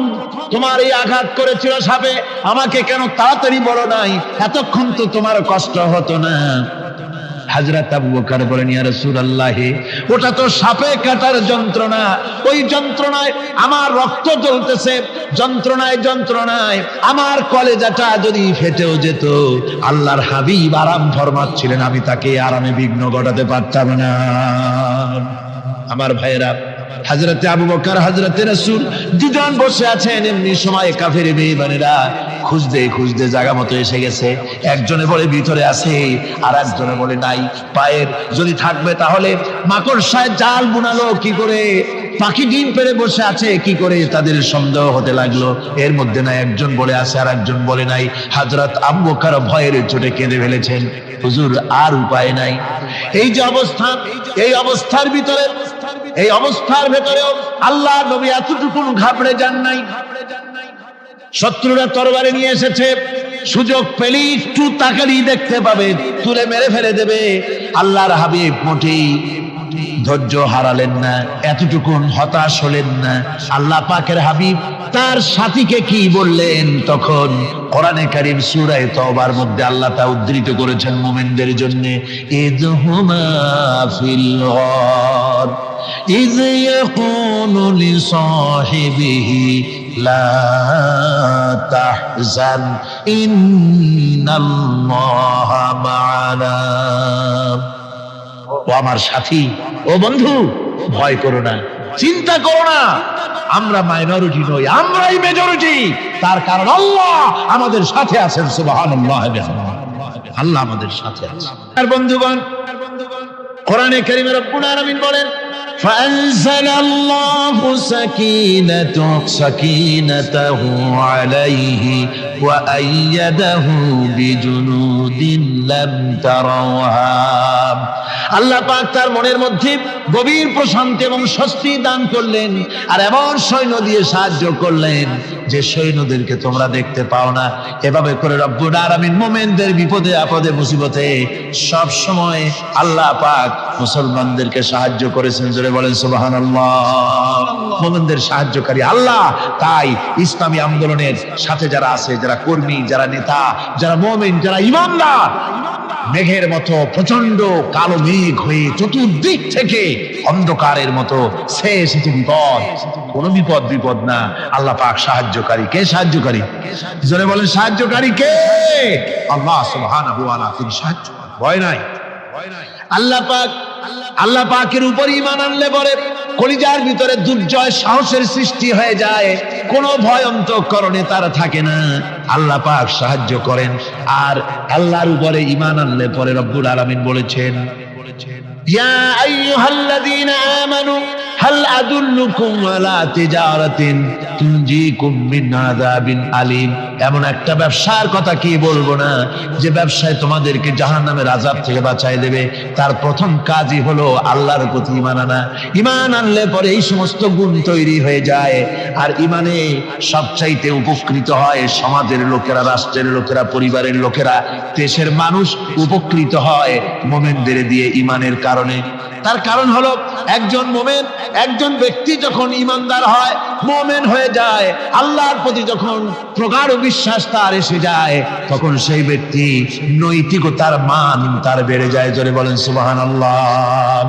তোমার এই আঘাত করেছিল সাপে, আমাকে কেন তাড়াতাড়ি বলো নাই? এতক্ষণ তো তোমার কষ্ট হতো না। হযরত আবু বকর বলেন, ইয়া রাসূলুল্লাহ, ওটা তো সাপে কাটার যন্ত্রণা, ওই যন্ত্রণায় আমার রক্ত জ্বলতেছে, যন্ত্রণায় যন্ত্রণায় আমার কলেজাটা যদি ফেটেও যেত। আল্লাহর হাবিব আরাম ফরমাচ্ছিলেন, আমি তাকে আরামে বিঘ্ন ঘটাতে পারতাম না। আমার ভাইয়েরা, হযরতে আবু বকর হযরতে রাসূল দুজন বসে আছেন। এমনি সময় কাফের বেঈমানেরা খুঁজতে খুঁজতে জায়গা মতো এসে গেছে। একজনে বলে ভিতরে আছে, আর একজনে বলে নাই। পায়ের যদি থাকবে তাহলে মাকড়সায় জাল বুনালো কি করে, পাখি ডিম পেড়ে বসে আছে কি করে, তাদের সন্দেহ হতে লাগলো। এর মধ্যে না একজন বলে আছে আর একজন বলে নাই। হযরত আবু বকর ভয়ের চোটে কেঁদে ফেলেছেন, হুজুর আর উপায় নাই। এই যে অবস্থা, এই অবস্থার ভিতরে এই অবস্থার ভেতরেও আল্লাহ নবী এতটুকু ঘাবড়ে যান নাই। শত্রুরা তরবারি নিয়ে এসেছে, সুযোগ পেলেই একটু তাকালেই দেখতে পাবে, তুলে মেরে ফেলে দেবে। আল্লাহর হাবিব মোটেই ধৈর্য হারালেন না, এতটুকুন হতাশ হলেন না। আল্লাহ পাকের হাবিব তার সাথীকে কি বললেন? তখন কোরআনে কারীম সূরা তাওবার মধ্যে আল্লাহ তা উদ্ধৃত করেছেন মুমিনদের জন্য, ইযহুমা ফিল গার ইয ইয়াকুলু লিসাহিবিহি লা তাহজান ইন্নাল্লাহা মা'ানা। ও আমার সাথী, ও বন্ধু, ভয় করো না, চিন্তা করো না, আমরা মাইনরিটি নই, আমরাই মেজরিটি। তার কারণ আল্লাহ আমাদের সাথে আছেন। সুবহানাল্লাহ, আল্লাহ আমাদের সাথে আছেন। আর বন্ধুগণ, কোরআনে কারীমে রব্বুল আলামিন বলেন, فأنزل الله سكينته عليه وأيده بجنود لم تروها। আল্লাহ পাক তার মনের মধ্যে গভীর প্রশান্তি এবং স্বস্তি দান করলেন, আর এমন সৈন্য দিয়ে সাহায্য করলেন যে সৈন্যদেরকে তোমরা দেখতে পাও না। এভাবে করে রব্বুল আলামিন মুমিনদের বিপদে আপদে মুসিবতে সব সময় আল্লাহ পাক মুসলমানদেরকে সাহায্য করেছেন। জোরে বলেন সুবহানাল্লাহ। মুমিনদের সাহায্যকারী আল্লাহ। তাই ইসলামী আন্দোলনের সাথে যারা আছে, যারা কর্মী, যারা নেতা, যারা মুমিন, যারা ঈমানদার, মেঘের মতো প্রচন্ড কালো মেঘ হয়ে চতুর্দিক থেকে অন্ধকারের মতো সে এসেছে বিপদ। কোন বিপদ না, আল্লাহ পাক সাহায্যকারী। কে সাহায্যকারী? জোরে বলেন, সাহায্যকারী কে? আল্লাহ সুবহানাহু ওয়া তাআলা। তিনি সাহায্য, ভয় নাই। আল্লাহ পাকের উপর ঈমান আনলে পরে কলিজার ভিতরে দুর্জয় সাহসের সৃষ্টি হয়ে যায়, কোনো ভয় অন্তঃকরণে তার থাকে না। আল্লাহ পাক সাহায্য করেন। আর আল্লাহর উপরে ঈমান আনলে পরে রব্বুল আলামিন বলেছেন, ইয়া আইয়ুহাল্লাযীনা আমানু হাল আদুল্লুকুম আলা তিজারাতিন তুনজিকুম মিন আযাবিন আলীম। এমন একটা ব্যবসার কথা কি বলবো না যে ব্যবসায় তোমাদেরকে জাহান্নামের আযাব থেকে বাঁচায় দেবে। তার প্রথম কাজই হলো আল্লাহর প্রতি ঈমান আনা। ঈমান আনলে পরে এই সমস্ত গুণ তৈরি হয়ে যায়। আর ঈমানে সবচাইতে উপকৃত হয় সমাজের লোকেরা, রাষ্ট্রের লোকেরা, পরিবারের লোকেরা, দেশের মানুষ উপকৃত হয় মুমিনদের দিয়ে ঈমানের কারণে। তার কারণ হলো একজন মুমিন, একজন ব্যক্তি যখন ঈমানদার হয়, মুমিন হয়ে যায়, আল্লাহর প্রতি যখন প্রগাঢ় বিশ্বাস তার এসে যায়, তখন সেই ব্যক্তি নৈতিকতার মান তার বেড়ে যায়। জোরে বলেন সুবহানাল্লাহ।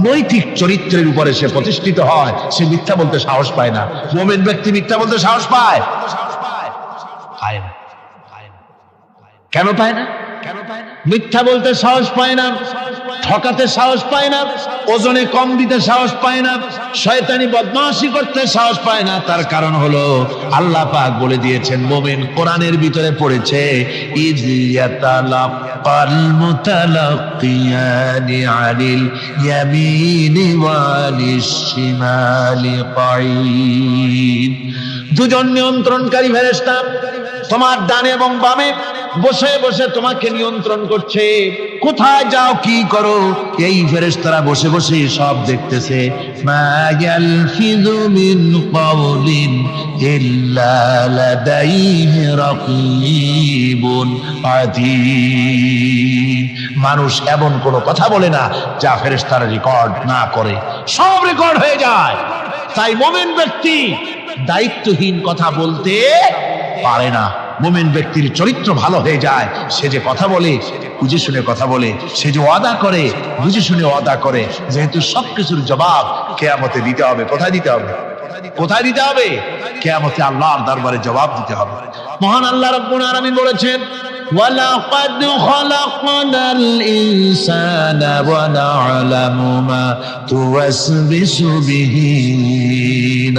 নৈতিক চরিত্রের উপরে সে প্রতিষ্ঠিত হয়, সে মিথ্যা বলতে সাহস পায় না। মুমিন ব্যক্তি মিথ্যা বলতে সাহস পায়? কেন পায় না? মিথ্যা বলতে সাহস পায় না, ঠকাতে সাহস পায় না, ওজনে কম দিতে সাহস পায় না, শয়তানি বদমাশি করতে সাহস পায় না। তার কারণ হলো আল্লাহ পাক বলে দিয়েছেন, মুমিন কোরআনের ভিতরে পড়েছে, ইয ইয়াতালাক্কাল মুতালাক্কিয়ানি আনিল ইয়ামিনি ওয়ালিশ শিমালি কাঈদ। দুজন নিয়ন্ত্রণকারী ফেরেশতা তোমার ডানে এবং বামে বসে বসে তোমাকে নিয়ন্ত্রণ করছে। কোথায় যাও, কি করো, এই ফেরেশতারা বসে বসে সব দেখতেছে। মা ইয়ালফিযু মিন কাওলিন ইল্লা লাদাইহি রাকীবুন আতীদ। মানুষ এমন কোনো কথা বলে না যা ফেরেশতারা রেকর্ড না করে, সব রেকর্ড হয়ে যায়। তাই মুমিন ব্যক্তি দায়িত্বহীন কথা বলতে পারে না। মুমিন ব্যক্তির চরিত্র ভালো হয়ে যায়, সে যে কথা বলে বুঝে শুনে কথা বলে, সে যে ওয়াদা করে বুঝে শুনে ওয়াদা করে। যেহেতু সবকিছুর জবাব কিয়ামতে দিতে হবে। কোথায় দিতে হবে? কোথায় দিতে হবে? কিয়ামতে আল্লাহর দরবারে জবাব দিতে হবে। মহান আল্লাহ রাব্বুল আলামিন বলেছেন, وَلَقَدْ خَلَقْنَا الْإِنسَانَ وَنَعْلَمُ مَا تُوَسْوِسُ بِهِ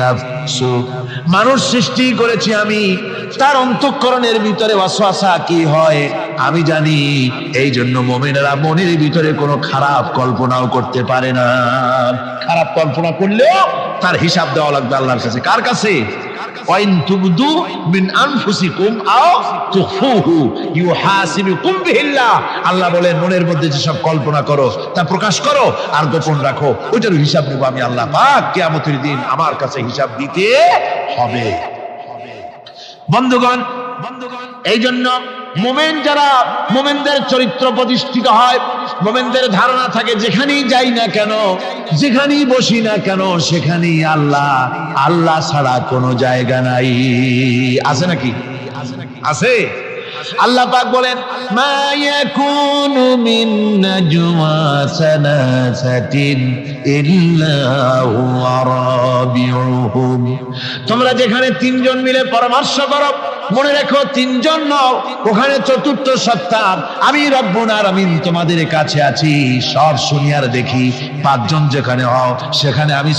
نَفْسُهُ। মানুষ সৃষ্টি করেছি আমি, তার অন্তঃকরণের ভিতরে ওয়াসওয়াসা কি হয় আমি জানি। এই জন্য মুমিনেরা মনের ভিতরে কোনো খারাপ কল্পনাও করতে পারে না। খারাপ কল্পনা করলেও তার হিসাব দেওয়া লাগবে আল্লাহর কাছে। কার কাছে? ওয়াইন তুবদু মিন আনফুসিকুম আও তুখফুহু ইউহাসিবুকুম বিহিল্লাহ। আল্লাহ বলেন মনের মধ্যে যেসব কল্পনা করো তা প্রকাশ করো আর গোপন রাখো, ওইটার হিসাব নেব আমি আল্লাহ পাক কিয়ামতের দিন, আমার কাছে হিসাব দিতে হবে। বন্ধুগণ, এই জন্য মুমিন যারা, মুমিনদের চরিত্র প্রতিষ্ঠিত হয়, মুমিনদের ধারণা থাকে যেখানেই যাই না কেন, যেখানেই বসি না কেন, সেখানেই আল্লাহ, আল্লাহ ছাড়া কোনো জায়গা নাই। আছে নাকি? আছে। আল্লাহ পাক বলেন মা ইয়াকুনু মিন নাজওয়া সালাসাতিন ইল্লা হুয়া রাবিউহুম। তোমরা যেখানে তিনজন মিলে পরামর্শ করো, মনে রেখো তিনজন নও, ওখানে চতুর্থ সত্তা আমি রব্বুল আলামিন তোমাদের কাছে আছি, সব শুনি আর দেখি। পাঁচজন যেখানে হও সেখানে আমি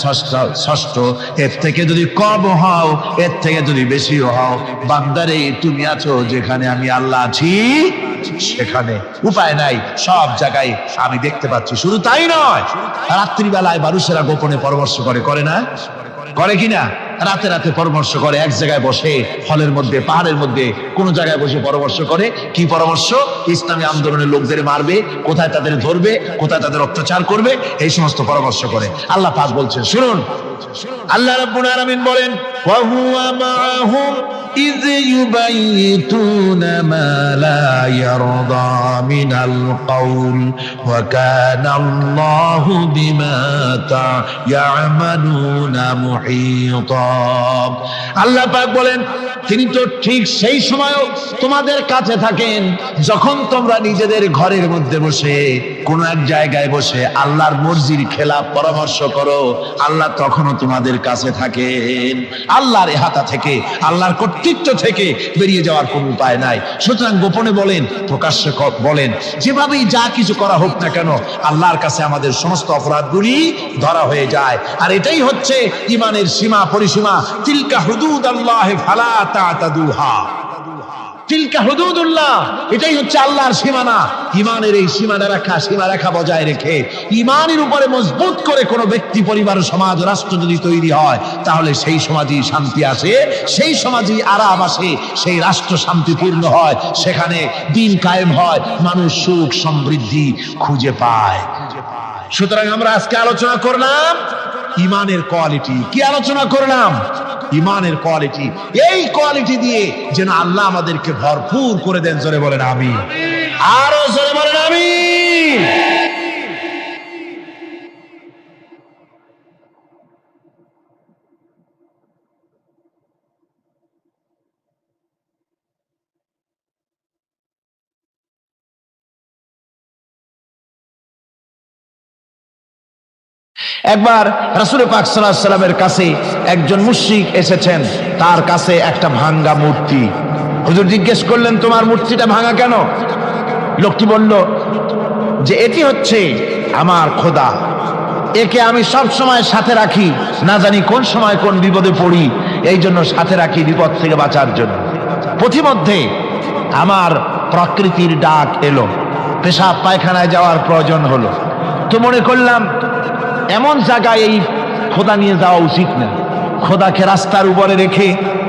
ষষ্ঠ, এর থেকে যদি কম হও, এর থেকে যদি বেশি হও, বান্দারে তুমি আছো যেখানে আমি আল্লাহ আছি সেখানে। উপায় নাই, সব জায়গায় আমি দেখতে পাচ্ছি। শুধু তাই নয়, রাত্রিবেলায় মানুষেরা গোপনে পরামর্শ করে, করে না? করে কিনা? রাতে রাতে পরামর্শ করে, এক জায়গায় বসে, হলের মধ্যে, পাহাড়ের মধ্যে, কোন জায়গায় বসে পরামর্শ করে। কি পরামর্শ? ইসলামী আন্দোলনের লোকদের মারবে, কোথায় তাদের ধরবে, কোথায় তাদের অত্যাচার করবে, এই সমস্ত পরামর্শ করে। আল্লাহ পাক বলছেন, শুনুন, আল্লাহ রাব্বুল আলামিন বলেন ওয়া হুয়া মাআহুম ইয ইউবাইতুনা মা লা ইয়ারদা মিনাল কওল ওয়া কানা আল্লাহু বিমা তা'মালুনা মুহীতা। আল্লাহ পাক বলেন তিনি তো ঠিক সেই সময়ও তোমাদের কাছে থাকেন যখন তোমরা নিজেদের ঘরের মধ্যে বসে, কোন এক জায়গায় বসে আল্লাহর মর্জির খেলাফ পরামর্শ করো, আল্লাহ তখনও তোমাদের কাছে থাকেন। আল্লাহর ইহাতা থেকে, আল্লাহর কর্তৃত্ব থেকে বেরিয়ে যাওয়ার কোনো উপায় নাই। সুতরাং গোপনে বলেন, প্রকাশ্যে বলেন, যেভাবেই যা কিছু করা হোক না কেন, আল্লাহর কাছে আমাদের সমস্ত অপরাধগুলি ধরা হয়ে যায়। আর এটাই হচ্ছে ঈমানের সীমা পরিসীমা। তিলকা হুদুদাল্লাহ ফালা তা'তাদুহা, তিলকা হুদুদুল্লাহ, এটাই হচ্ছে আল্লাহর সীমানা। ঈমানের এই সীমারেখা বজায় রেখে ঈমানের উপরে মজবুত করে কোনো ব্যক্তি, পরিবার, সমাজ, রাষ্ট্র যদি তৈরি হয়, তাহলে সেই সমাজই শান্তি আসে, সেই সমাজই আরাম আসে, সেই রাষ্ট্র শান্তিপূর্ণ হয়, সেখানে দ্বীন কায়েম হয়, মানুষ সুখ সমৃদ্ধি খুঁজে পায়। সুতরাং আমরা আজকে আলোচনা করলাম ঈমানের কোয়ালিটি। কি আলোচনা করলাম? ঈমানের কোয়ালিটি। এই কোয়ালিটি দিয়ে যেন আল্লাহ আমাদেরকে ভরপুর করে দেন। জোরে বলেন আমিন, আরো জোরে বলেন আমিন। একবার রাসূল পাক সাল্লাল্লাহু আলাইহি ওয়াসাল্লামের কাছে একজন মুশরিক এসেছেন, তার কাছে একটা ভাঙ্গা মূর্তি। হুজুর জিজ্ঞেস করলেন, তোমার মূর্তিটা ভাঙা কেন? লোকটি বলল যে এটি হচ্ছে আমার খোদা, একে আমি সব সময় সাথে রাখি, না জানি কোন সময় কোন বিপদে পড়ি, এই জন্য সাথে রাখি বিপদ থেকে বাঁচার জন্য। পথিমধ্যে আমার প্রকৃতির ডাক এলো, পেশাব পায়খানায় যাওয়ার প্রয়োজন হলো, তো মনে করলাম এমন জায়গায় এই খোদা নিয়ে যাওয়া উচিত না। খোদাকে রাস্তার উপরে রেখে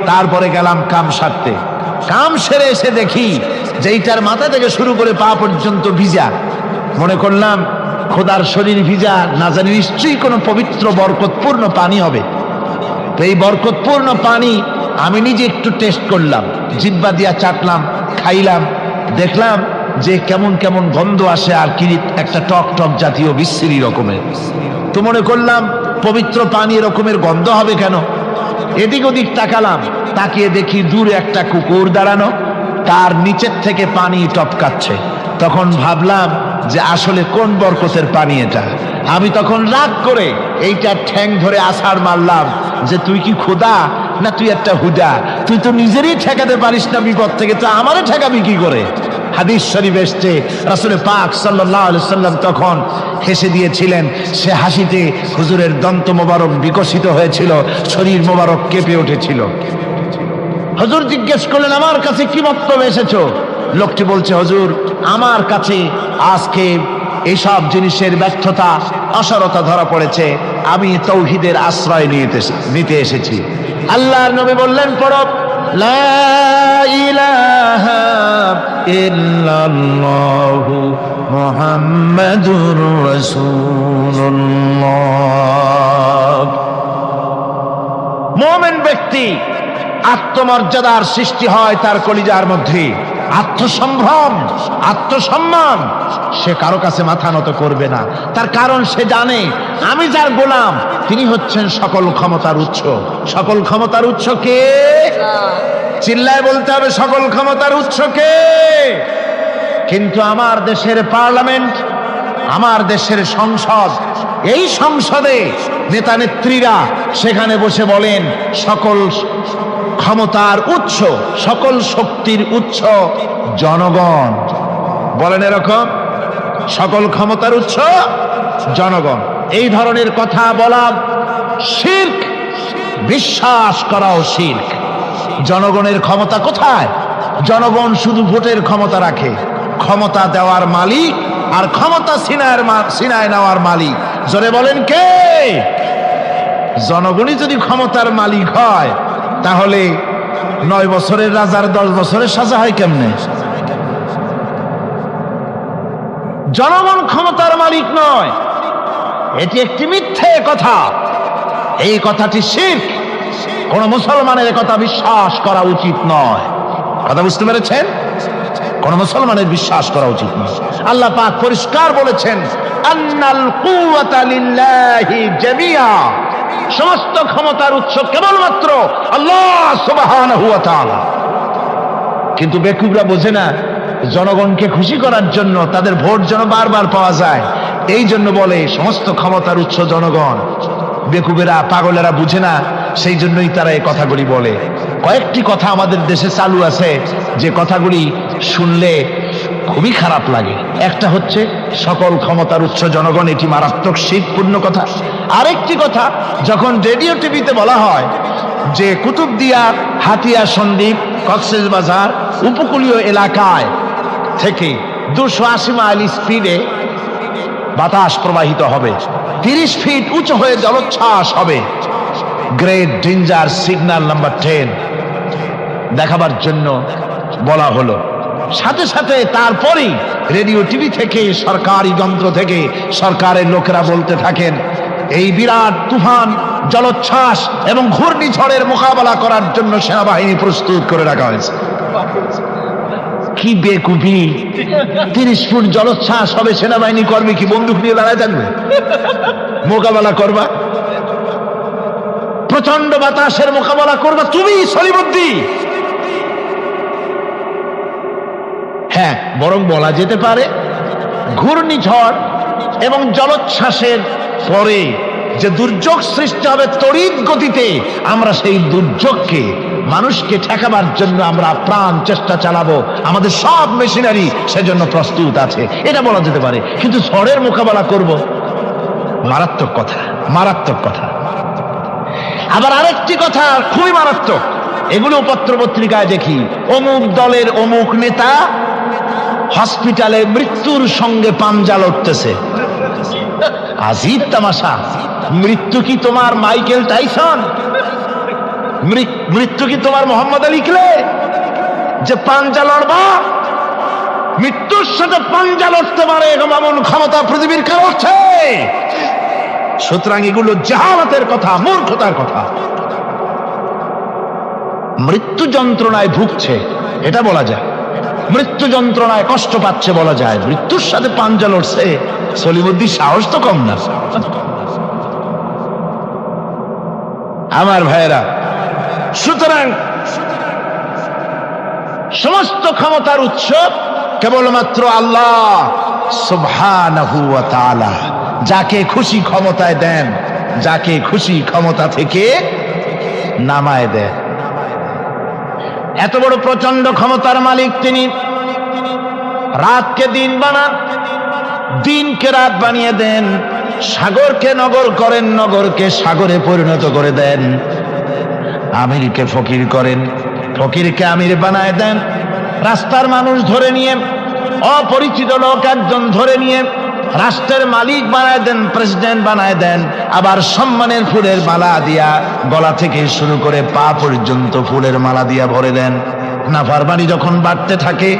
তারপরে গেলাম কাম সারতে। কাম সেরে এসে দেখি যে এইটার মাথা থেকে শুরু করে পা পর্যন্ত ভিজা। মনে করলাম খোদার শরীর ভিজা, না জানি নিশ্চয়ই কোনো পবিত্র বরকতপূর্ণ পানি হবে। তো এই বরকতপূর্ণ পানি আমি নিজে একটু টেস্ট করলাম, জিহ্বা দিয়া চাটলাম, খাইলাম, দেখলাম যে কেমন কেমন গন্ধ আসে, আর কি একটা টক টক জাতীয় বিশ্রী রকমের। তো মনে করলাম পবিত্র পানি এরকমের গন্ধ হবে কেন? এদিক ওদিক তাকালাম, তাকিয়ে দেখি দূরে একটা কুকুর দাঁড়ানো, তার নিচের থেকে পানি টপকাচ্ছে। তখন ভাবলাম যে আসলে কোন বরকতের পানি এটা। আমি তখন রাগ করে এইটা ঠ্যাং ধরে আছাড় মারলাম যে তুই কি খোদা না তুই একটা হুদা? তুই তো নিজেরই ঠেকাতে পারিস না বিপদ থেকে, তো আমারে ঠেকাবি কি করে? হাদিস শরীফ এসছে, রাসূল পাক সাল্লাল্লাহু আলাইহি সাল্লাম তখন হেসে দিয়েছিলেন। সে হাসিতে হুজুরের দন্ত মোবারক বিকশিত হয়েছিল, শরীর মোবারক কেঁপে উঠেছিল। হুজুর জিজ্ঞেস করলেন, আমার কাছে কি বক্তব্য এসেছো? লোকটি বলছে, হুজুর আমার কাছে আজকে এইসব জিনিসের ব্যর্থতা অসারতা ধরা পড়েছে, আমি তৌহিদের আশ্রয় নিতে এসেছি। আল্লাহর নবী বললেন, পড়ো লা ইলাহা ইল্লাল্লাহু মুহাম্মাদুর রাসূলুল্লাহ। মুমিন ব্যক্তি আত্মমর্যাদার সৃষ্টি হয় তার কলিজার মধ্যে, আত্মসম্ভ্রম, আত্মসম্মান। সে কারো কাছে মাথা নত করবে না, তার কারণ সে জানে আমি যার গোলাম তিনি হচ্ছেন সকল ক্ষমতার উৎস। সকল ক্ষমতার উৎস কে? চিল্লায় বলতে হবে, সকল ক্ষমতার উৎস কে? কিন্তু আমার দেশের পার্লামেন্ট, আমার দেশের সংসদ, এই সংসদে নেতা নেত্রীরা সেখানে বসে বলেন সকল ক্ষমতার উৎস, সকল শক্তির উৎস জনগণ। বলেন এরকম, সকল ক্ষমতার উৎস জনগণ। এই ধরনের কথা বলা শিরক, বিশ্বাস করাও শিরক। জনগণের ক্ষমতা কোথায়? জনগণ শুধু ভোটের ক্ষমতা রাখে, ক্ষমতা দেওয়ার মালিক আর ক্ষমতা ছিনায় নেওয়ার মালিক জোরে বলেন কে? জনগণই যদি ক্ষমতার মালিক হয় তাহলে 9 বছরের রাজার 10 বছরের সাজা হয় কেমনে? জনগণ ক্ষমতার মালিক নয়, এটি একটি মিথ্যে কথা। এই কথাটি শিরক, কোন মুসলমানের কথা বিশ্বাস করা উচিত নয়। কথা বুঝতে পেরেছেন? কোন মুসলমানের বিশ্বাস করা উচিত নয়। আল্লাহ পাক পরিষ্কার বলেছেন, আন্নাল কুওয়াতা লিল্লাহি জামিআ, সমস্ত ক্ষমতার উৎস কেবলমাত্র আল্লাহ সুবহানাহু ওয়া তাআলা। কিন্তু বেকুবরা বোঝে না, জনগণকে খুশি করার জন্য, তাদের ভোট যেন বারবার পাওয়া যায়, এই জন্য বলে সমস্ত ক্ষমতার উৎস জনগণ। বেকুবেরা, পাগলেরা বুঝে না, সেই জন্যই তারা এই কথাগুলি বলে। কয়েকটি কথা আমাদের দেশে চালু আছে যে কথাগুলি শুনলে খুবই খারাপ লাগে। একটা হচ্ছে সকল ক্ষমতার উৎস জনগণ, এটি মারাত্মক শিরকপূর্ণ কথা। আরেকটি কথা, যখন রেডিও টিভিতে বলা হয় যে কুতুবদিয়া, হাতিয়া সন্দ্বীপ, কক্সবাজার উপকূলীয় এলাকায় থেকে 280 মাইল স্পিডে বাতাস প্রবাহিত হবে, 30 ফিট উঁচু হয়ে জলোচ্ছ্বাস হবে, গ্রেট ডেঞ্জার সিগন্যাল নাম্বার 10 দেখাবার জন্য বলা হলো। সাথে সাথে তারপরেই রেডিও টিভি থেকে, সরকারি যন্ত্র থেকে সরকারের লোকেরা বলতে থাকেন এই বিরাট তুফান, জলোচ্ছ্বাস এবং ঘূর্ণিঝড়ের মোকাবেলা করার জন্য সেনাবাহিনী প্রস্তুত করে রাখা হয়েছে। কি বেকুবি! 30 ফুট জলোচ্ছ্বাস হবে, সেনাবাহিনী করবে কি? বন্দুক নিয়ে দাঁড়ায় থাকবে? মোকাবেলা করবা? প্রচন্ড বাতাসের মোকাবেলা করবা তুমি সলিমুদ্দিন? হ্যাঁ, বরং বলা যেতে পারে ঘূর্ণিঝড় এবং জলোচ্ছ্বাসের পরে যে দুর্যোগ সৃষ্টি হবে তড়িৎ গতিতে, আমরা সেই দুর্যোগকে, মানুষকে ঠেকাবার জন্য আমরা প্রাণ চেষ্টা চালাবো, আমাদের সব মেশিনারি সেজন্য প্রস্তুত আছে, এটা বলা যেতে পারে। কিন্তু ঝড়ের মোকাবেলা করব, মারাত্মক কথা, মারাত্মক কথা। আবার আরেকটি কথা খুবই মারাত্মক, এগুলো পত্র পত্রিকায় দেখি, অমুক দলের অমুক নেতা হসপিটালে মৃত্যুর সঙ্গে পাঞ্জা লড়তেছে। আজীব তামাশা! মৃত্যু কি তোমার মাইকেল টাইসন? মৃত্যু কি তোমার মোহাম্মদ আলী ক্লে যে পাঞ্জা লড়বা? মৃত্যুর সাথে পাঞ্জা লড়তে পারে এমন ক্ষমতা পৃথিবীর কারো আছে? সুতরাং এগুলো জাহালাতের কথা, মূর্খতার কথা। মৃত্যু যন্ত্রণায় ভুগছে এটা বলা যায়, মৃত্যু যন্ত্রণায় কষ্ট পাচ্ছে বলা যায়, মৃত্যুর সাথে পাঞ্জা লড়ছে, সলিমুদ্দিন সাহস তো কম না। আমার ভাইয়েরা, সুতরাং সমস্ত ক্ষমতার উৎস কেবলমাত্র আল্লাহ সুবহানাহু ওয়া তাআলা। যাকে খুশি ক্ষমতায় দেন, যাকে খুশি ক্ষমতা থেকে নামায় দেন। এত বড় প্রচন্ড ক্ষমতার মালিক তিনি। রাতকে দিন বানান, দিনকে রাত বানিয়ে দেন, সাগরকে নগর করেন, নগরকে সাগরে পরিণত করে দেন, আমিরকে ফকির করেন, ফকিরকে আমির বানায় দেন, রাস্তার মানুষ ধরে নিয়ে, অপরিচিত লোক একজন ধরে নিয়ে রাষ্ট্রের মালিক বানায় দেন, প্রেসিডেন্ট বানায় দেন, আবার সম্মানের ফুলের মালা দিয়া গলা থেকে শুরু করে পা পর্যন্ত ফুলের মালা দিয়া ভরে দেন। নাফরমানি যখন বাড়তে থাকে,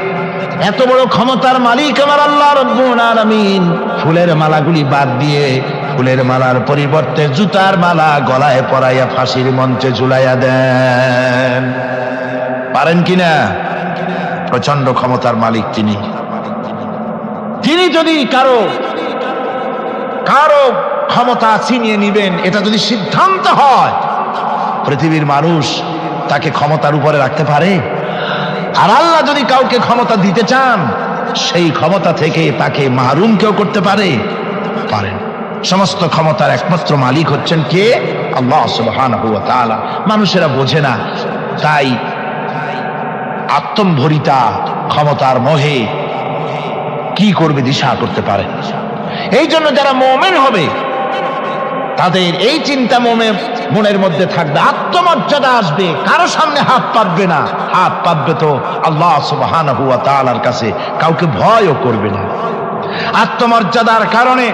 এত বড় ক্ষমতার মালিক আমার আল্লাহ রব্বুল আলামিন ফুলের মালাগুলি বাদ দিয়ে ফুলের মালার পরিবর্তে জুতার মালা গলায় পরাইয়া ফাঁসির মঞ্চে ঝুলাইয়া দেন। পারেন কিনা? প্রচন্ড ক্ষমতার মালিক তিনি। তিনি যদি কারো ক্ষমতা ছিনিয়ে নিবেন, এটা যদি সিদ্ধান্ত হয়, পৃথিবীর মানুষ তাকে ক্ষমতার উপরে রাখতে পারে? আর আল্লাহ যদি কাউকে ক্ষমতা দিতে চান, সেই ক্ষমতা থেকে তাকে মাহরুম কেউ করতে পারে? পারেন। সমস্ত ক্ষমতার একমাত্র মালিক হচ্ছেন কে? আল্লাহ সুবহানাহু ওয়া তাআলা। মানুষেরা বোঝে না, তাই আত্মম্ভরিতা ক্ষমতার মোহে কি করবে দিশা করতে পারে। এই জন্য যারা মুমিন হবে তাদের এই চিন্তা মনের মধ্যে থাকবে, আত্মমর্যাদা আসবে, কারো সামনে হাত পাতবে না। হাত পাতবে তো আল্লাহ সুবহানাহু ওয়া তাআলার কাছে, কাউকে ভয়ও করবে না। আত্মমর্যাদার কারণে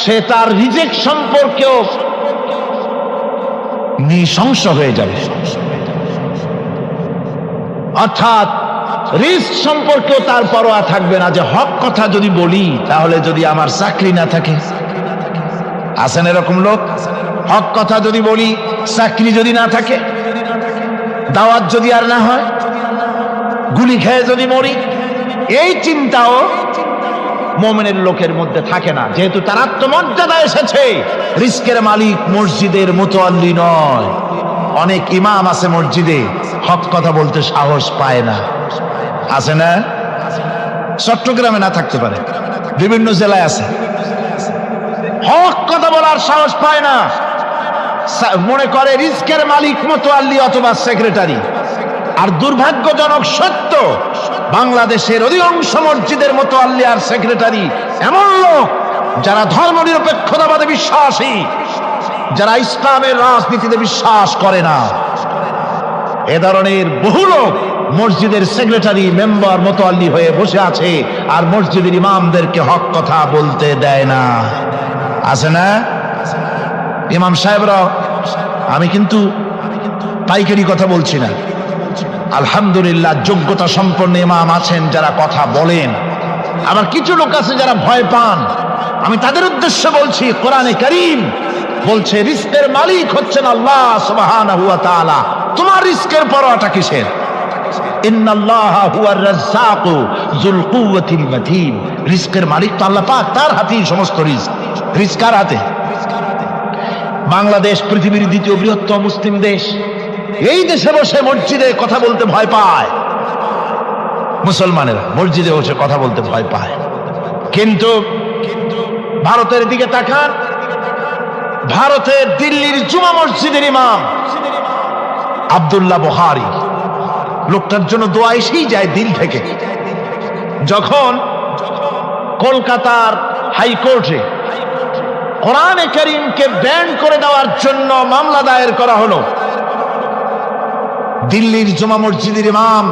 সে তার রিজিক সম্পর্কেও নৃশংস হয়ে যাবে, অর্থাৎ রিস্ক সম্পর্কেও তার পরোয়া থাকবে না, যে হক কথা যদি বলি তাহলে যদি আমার চাকরি না থাকে। আছেন এরকম লোক? হক কথা যদি বলি, চাকরি যদি না থাকে, দাওয়াত যদি আর না হয়, গুলি খেয়ে যদি মরি, এই চিন্তাও মুমিনের লোকের মধ্যে থাকে না, যেহেতু তার আত্মমর্যাদা এসেছে। রিস্কের মালিক মসজিদের মুতাল্লি নয়। অনেক ইমাম আছে মসজিদে, হক কথা বলতে সাহস পায় না। আছে না? চট্টগ্রামে না থাকতে পারে, বিভিন্ন জেলায় আছে, হক কথা বলার সাহস পায় না। মনে করে রিস্কের মালিক মুতাল্লি অথবা সেক্রেটারি। আর দুর্ভাগ্যজনক সত্য, বাংলাদেশের অধিকাংশ মসজিদের মুতাল্লি আর সেক্রেটারি এমন লোক যারা ধর্মনিরপেক্ষতাবাদে বিশ্বাসী, যারা ইসলামের রাজনীতিতে বিশ্বাস করে না। এ ধরনের বহু লোক মসজিদের সেক্রেটারি, মেম্বার, মুতাল্লি হয়ে বসে আছে, আর মসজিদের ইমামদেরকে হক কথা বলতে দেয় না। আছে না? ইমাম সাহেবরা, আমি কিন্তু পাইকারি কথা বলছি না, আলহামদুলিল্লাহ যোগ্যতা সম্পন্ন ইমাম আছেন যারা কথা বলেন। আবার কিছু লোক আছে যারা ভয় পান, আমি তাদের উদ্দেশ্যে বলছি, কোরআনে কারীম বলছে রিস্কের মালিক হচ্ছেন আল্লাহ সুবহানাহু ওয়া তাআলা। তোমার রিস্কের পরোয়াটা কিসের? ইন্নাল্লাহা হুয়ার রাজ্জাকু যুল কুওয়াতিল মাতিন। রিস্কের মালিক তো আল্লাহ পাক, তার হাতেই সমস্ত রিস্ক। রিস্ক কার হাতে? বাংলাদেশ পৃথিবীর দ্বিতীয় বৃহত্তম মুসলিম দেশ। এই দেশে বসে মসজিদে কথা বলতে ভয় পায় মুসলমানেরা, মসজিদে বসে কথা বলতে ভয় পায়। কিন্তু ভারতের দিকে তাকান, ভারতের দিল্লির জুমা মসজিদের ইমাম আব্দুল্লাহ বুখারী, লোকটার জন্য দোয়া এসেই যায় দিল থেকে। যখন কলকাতার হাইকোর্টে কোরআনে কারীমকে ব্যান করে দেওয়ার জন্য মামলা দায়ের করা হলো, দিল্লির জুমা মসজিদের ইমাম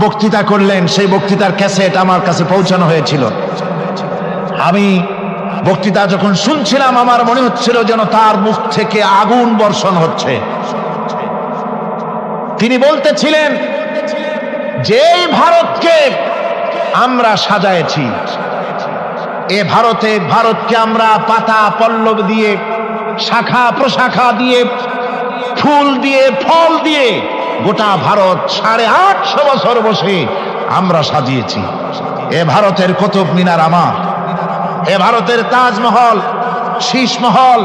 বক্তৃতা করলেন। সেই বক্তৃতার ক্যাসেট আমার কাছে পৌঁছানো হয়েছিল। আমি বক্তৃতা যখন শুনছিলাম, আমার মনে হচ্ছিল যেন তার মুখ থেকে আগুন বর্ষণ হচ্ছে। তিনি বলতেছিলেন যে ভারতকে আমরা সাজায়েছি, এ ভারতকে আমরা পাতা পল্লব দিয়ে, শাখা প্রশাখা দিয়ে, ফুল দিয়ে, ফল দিয়ে গোটা ভারত 850 বছর বসে আমরা সাজিয়েছি। এ ভারতের কুতুব মিনার আমার, এ ভারতের তাজমহল, শীষমহল,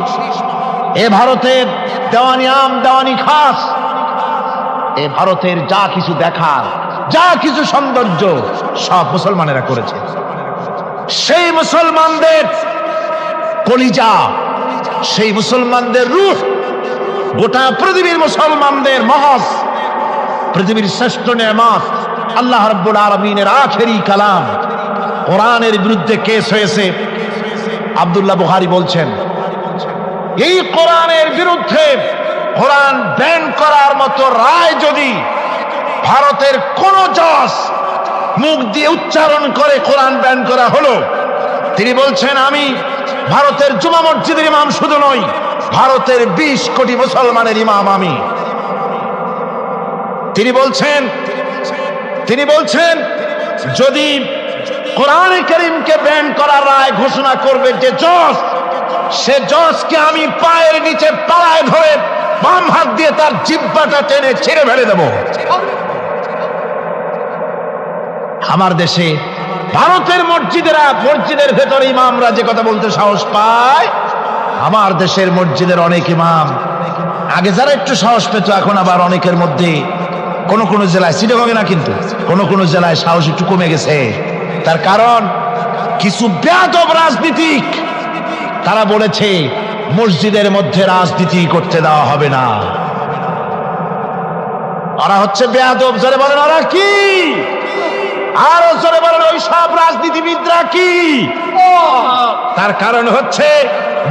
এ ভারতের দেওয়ানি আম, দেওয়ানি খাস, এ ভারতের যা কিছু দেখার, যা কিছু সৌন্দর্য সব মুসলমানেরা করেছে। সেই মুসলমানদের কলিজা, সেই মুসলমানদের রূহ, গোটা পৃথিবীর মুসলমানদের মহৎ, পৃথিবীর শ্রেষ্ঠ নেয়ামত আল্লাহ রাব্বুল আলামিনের আখেরি কালাম কোরআনের বিরুদ্ধে কেস হয়েছে। আব্দুল্লাহ বুখারী বলছেন, এই কোরআনের বিরুদ্ধে কোরআন ব্যান করার মতো রায় যদি ভারতের কোন জজ মুখ দিয়ে উচ্চারণ করে কোরআন ব্যান করা হলো, তিনি বলছেন, আমি ভারতের জুমা মসজিদের ইমাম শুধু নই, ভারতের 20 কোটি মুসলমানের ইমাম আমি। তিনি বলছেন যদি কোরআনে কারীমকে ব্যান করার রায় ঘোষণা করবে যে জজ, সে জজকে আমি পায়ের নিচে পাড়ায় ধরে বাম হাত দিয়ে তার জিহ্বাটা টেনে ছিঁড়ে ফেলে দেব। আমার দেশে ভারতের মসজিদের ভেতরে ইমামরা যে কথা বলতে সাহস পায়, আমার দেশের মসজিদের অনেক ইমাম আগে যারা একটু সাহস পেত, এখন আবার অনেকের মধ্যে কোন জেলায়, চিটাগংয়ে না কিন্তু কোন জেলায় সাহস একটু কমে গেছে। তার কারণ কিছু বেয়াদব রাজনীতিক তারা বলেছে মসজিদের মধ্যে রাজনীতি করতে দেওয়া হবে না। ওরা হচ্ছে বেয়াদব। জোরে বলেন ওরা কি? আরো জোরে বলেন ওই সব রাজনীতিবিদরা কি? তার কারণ হচ্ছে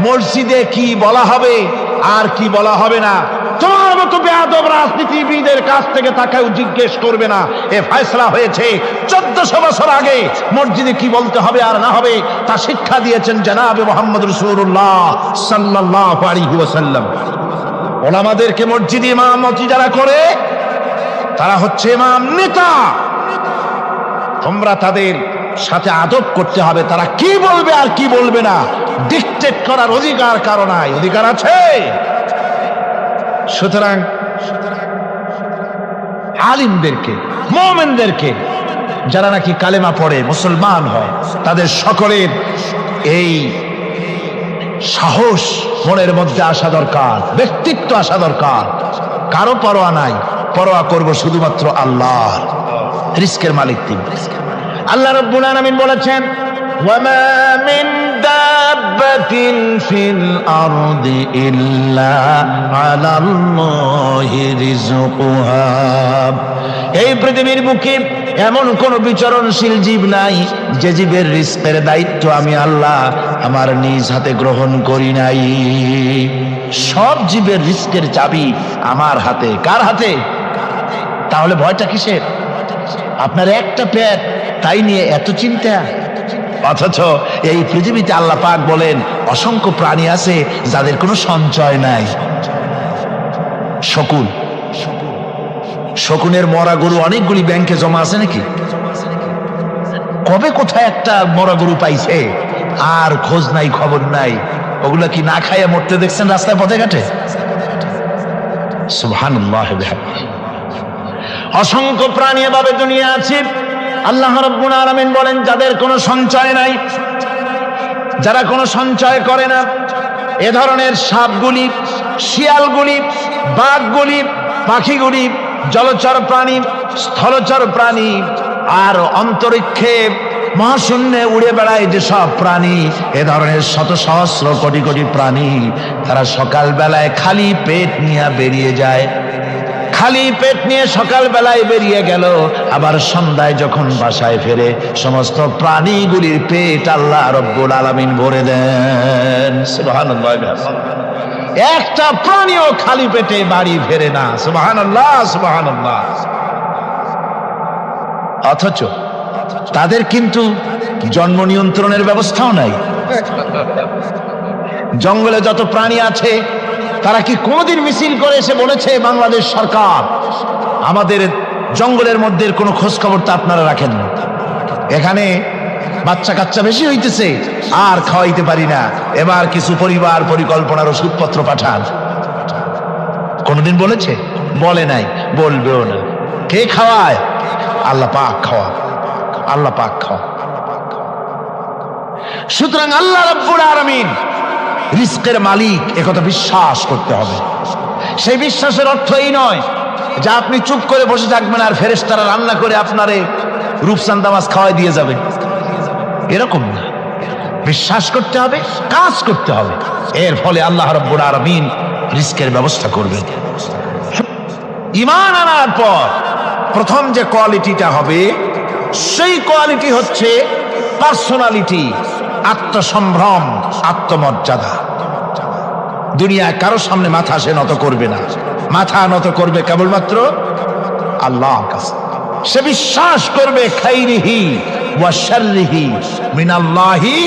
মসজিদে কি বলা হবে আর কি বলা হবে না তোমার মতো বেয়াদব রাজনীতিবিদের কাছ থেকে তাকেও জিজ্ঞেস করবে না। এ ফয়সালা হয়েছে 1400 বছর আগে। মসজিদে কি বলতে হবে আর না হবে তা শিক্ষা দিয়েছেন জনাবে মুহাম্মদ রাসূলুল্লাহ সাল্লাল্লাহু আলাইহি ওয়াসাল্লাম। ওলামাদেরকে মসজিদে ইমামতি যারা করে তারা হচ্ছে ইমাম নেতা। তোমরা তাদের সাথে আদব করতে হবে, তারা কি বলবে আর কি বলবে না ডিকটেট করার অধিকার কারো নাই। অধিকার আছে। সুতরাং আলিমদেরকে, মুমিনদেরকে, যারা নাকি কালেমা পড়ে মুসলমান হয়, তাদের সকলের এই সাহস মনের মধ্যে আসা দরকার, ব্যক্তিত্ব আসা দরকার। কারো পরোয়া নাই, পরোয়া করব শুধুমাত্র আল্লাহর। রিস্কের মালিক তিনি। আল্লাহ রাব্বুল আলামিন বলেছেন, ওয়ামা মিন দাব্বাতিন ফিল আরদি ইল্লা আলাল্লাহি রিজকুহা। এই পৃথিবীর বুকে এমন কোন বিচরণশীল জীব নাই যে জীবের রিস্কের দায়িত্ব আমি আল্লাহ আমার নিজ হাতে গ্রহণ করি নাই। সব জীবের রিস্কের চাবি আমার হাতে। কার হাতে? তাহলে ভয়টা কিসের? আপনার একটা পেট, তাই নিয়ে এত চিন্তা। অথচ এই পৃথিবীতে আল্লাহ পাক বলেন অসংখ্য প্রাণী আছে যাদের কোনো সঞ্চয় নাই। শকুনের মরা গরু অনেকগুলি ব্যাংকে জমা আছে নাকি? কবে কোথায় একটা মরা গরু পাইছে আর খোঁজ নাই, খবর নাই। ওগুলা কি না খাইয়া মরতে দেখছেন রাস্তায় পথে ঘাটে? সুবহানাল্লাহ। অসংখ্য প্রাণী এভাবে দুনিয়া আছে। আল্লাহ রাব্বুল আলামিন বলেন যাদের কোনো সঞ্চয় নাই, যারা কোনো সঞ্চয় করে না, এ ধরনের সাপগুলি, শিয়ালগুলি, বাঘগুলি, পাখিগুলি, জলচর প্রাণী, স্থলচর প্রাণী আর অন্তরিক্ষে মহাশূন্যে উড়ে বেড়ায় যেসব প্রাণী, এ ধরনের শত সহস্র কোটি কোটি প্রাণী, তারা সকাল বেলায় খালি পেট নিয়ে বেরিয়ে যায়। খালি পেট নিয়ে সকাল বেলায় বেরিয়ে গেল, আবার সন্ধ্যায় যখন বাসায় ফেরে সমস্ত প্রাণীগুলির পেট আল্লাহ রব্বুল আলামিন ভরে দেন। সুবহানাল্লাহ। একটা প্রাণীও খালি পেটে বাড়ি ফেরে না। সুবহানাল্লাহ, সুবহানাল্লাহ। অথচ তাদের কিন্তু জন্ম নিয়ন্ত্রণের ব্যবস্থাও নাই। জঙ্গলে যত প্রাণী আছে তারা কি কোনোদিন মিছিল করে এসে বলেছে বাংলাদেশ সরকার আমাদের জঙ্গলের মধ্যে কোনো খোঁজ খবর তো আপনারা রাখেন না, এখানে বাচ্চা কাচ্চা বেশি হইতেছে আর খাওয়াইতে পারি না, এবার কিছু পরিবার পরিকল্পনার ওষুধপত্র পাঠান? কোনোদিন বলেছে? বলে নাই, বলবেও না। কে খাওয়ায়? আল্লাহ পাক খাওয়া, আল্লাহ পাক খাওয়া। সুতরাং আল্লাহ রাব্বুল আলামিন রিস্কের মালিক, একথা বিশ্বাস করতে হবে। সেই বিশ্বাসের অর্থ এই নয় যে আপনি চুপ করে বসে থাকবেন আর ফেরেশতারা রান্না করে আপনারে রূপচাঁদা মাছ খাওয়াই দিয়ে যাবে, এরকম না। বিশ্বাস করতে হবে, কাজ করতে হবে, এর ফলে আল্লাহ রাব্বুল আলামিন রিস্কের ব্যবস্থা করবেন। ঈমান আনার পর প্রথম যে কোয়ালিটিটা হবে সেই কোয়ালিটি হচ্ছে পার্সোনালিটি, আত্মসম্ভ্রম, আত্মমর্যাদা। দুনিয়ায় কারো সামনে মাথা সে নত করবে না, মাথা নত করবে কেবলমাত্র আল্লাহর কাছে। সে বিশ্বাস করবে খাইরিহি ওয়া শাররিহি মিনাল্লাহি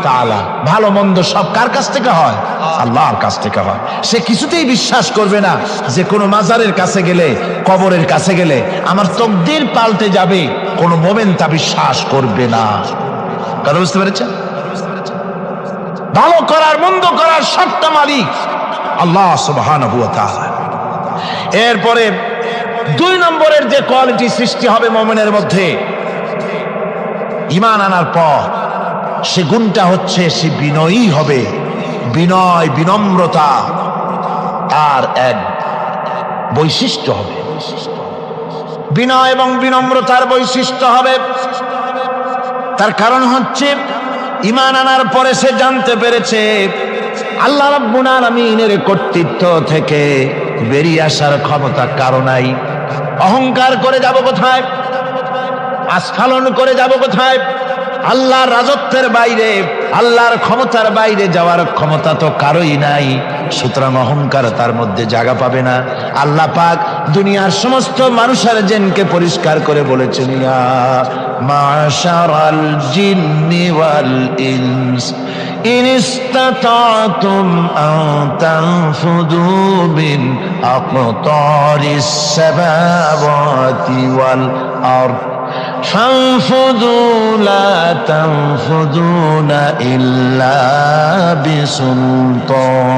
তাআলা। ভালো মন্দ সব কার কাছ থেকে হয়? আল্লাহর কাছ থেকে হয়। সে কিছুতেই বিশ্বাস করবে না যে কোনো মাজারের কাছে গেলে, কবরের কাছে গেলে আমার তকদির পাল্টে যাবে। কোনো মোমেন তা বিশ্বাস করবে না। কথা বুঝতে পেরেছেন? ভালো করার মন্দ করার সবটা মালিক আল্লাহ সুবহানাহু ওয়া তাআলা। এরপরে 2 নম্বরের যে কোয়ালিটি সৃষ্টি হবে মুমিনের মধ্যে ঈমান আনার পর, সে গুণটা হচ্ছে সে বিনয়ী হবে। বিনয়, বিনম্রতা আর এক বৈশিষ্ট্য হবে। বিনয় এবং বিনম্রতার বৈশিষ্ট্য হবে। তার কারণ হচ্ছে ঈমান আনার পরে সে জানতে পেরেছে আল্লাহ রাব্বুল আলামিনের কর্তৃত্ব থেকে বেরিয়ে আসার ক্ষমতা কারো নাই। অহংকার করে যাব কোথায়? আস্ফালন করে যাব কোথায়? আল্লাহর রাজত্বের বাইরে, আল্লাহর ক্ষমতার বাইরে যাওয়ার ক্ষমতা তো কারোই নাই। সুতরাং অহংকার তার মধ্যে জায়গা পাবে না। আল্লাহ পাক দুনিয়ার সমস্ত মানুষের জিনকে পরিষ্কার করে বলেছেন, ইয়া মাশারাল জিন্নি ওয়াল ইনস ইন ইসতাতাতুম আন তানফুদু মিন আকতারিস সামাওয়াতি ওয়াল আরদ فانفذوا لا تنفذون إلا بسلطان।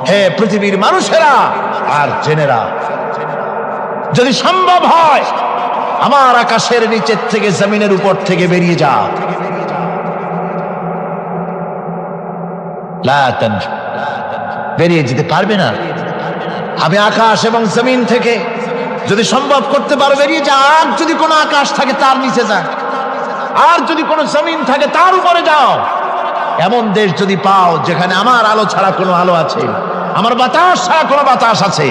হে পৃথিবীর মানুষেরা আর জেনেরা, যদি সম্ভব হয় আমার আকাশের নিচের থেকে জমিনের উপর থেকে বেরিয়ে যাও। লা তানফু, বেরিয়ে যেতে পারবে না। আমি আকাশ এবং জমিন থেকে যদি সম্ভব করতে পারো বেরিয়ে যা। আর যদি কোনো আকাশ থাকে তার নিচে যা, আর যদি কোনো জমিন থাকে তার উপরে যাও। এমন দেশ যদি পাও যেখানে আমার আলো ছাড়া কোনো আলো আছে, আমার বাতাস ছাড়া কোনো বাতাস আছে,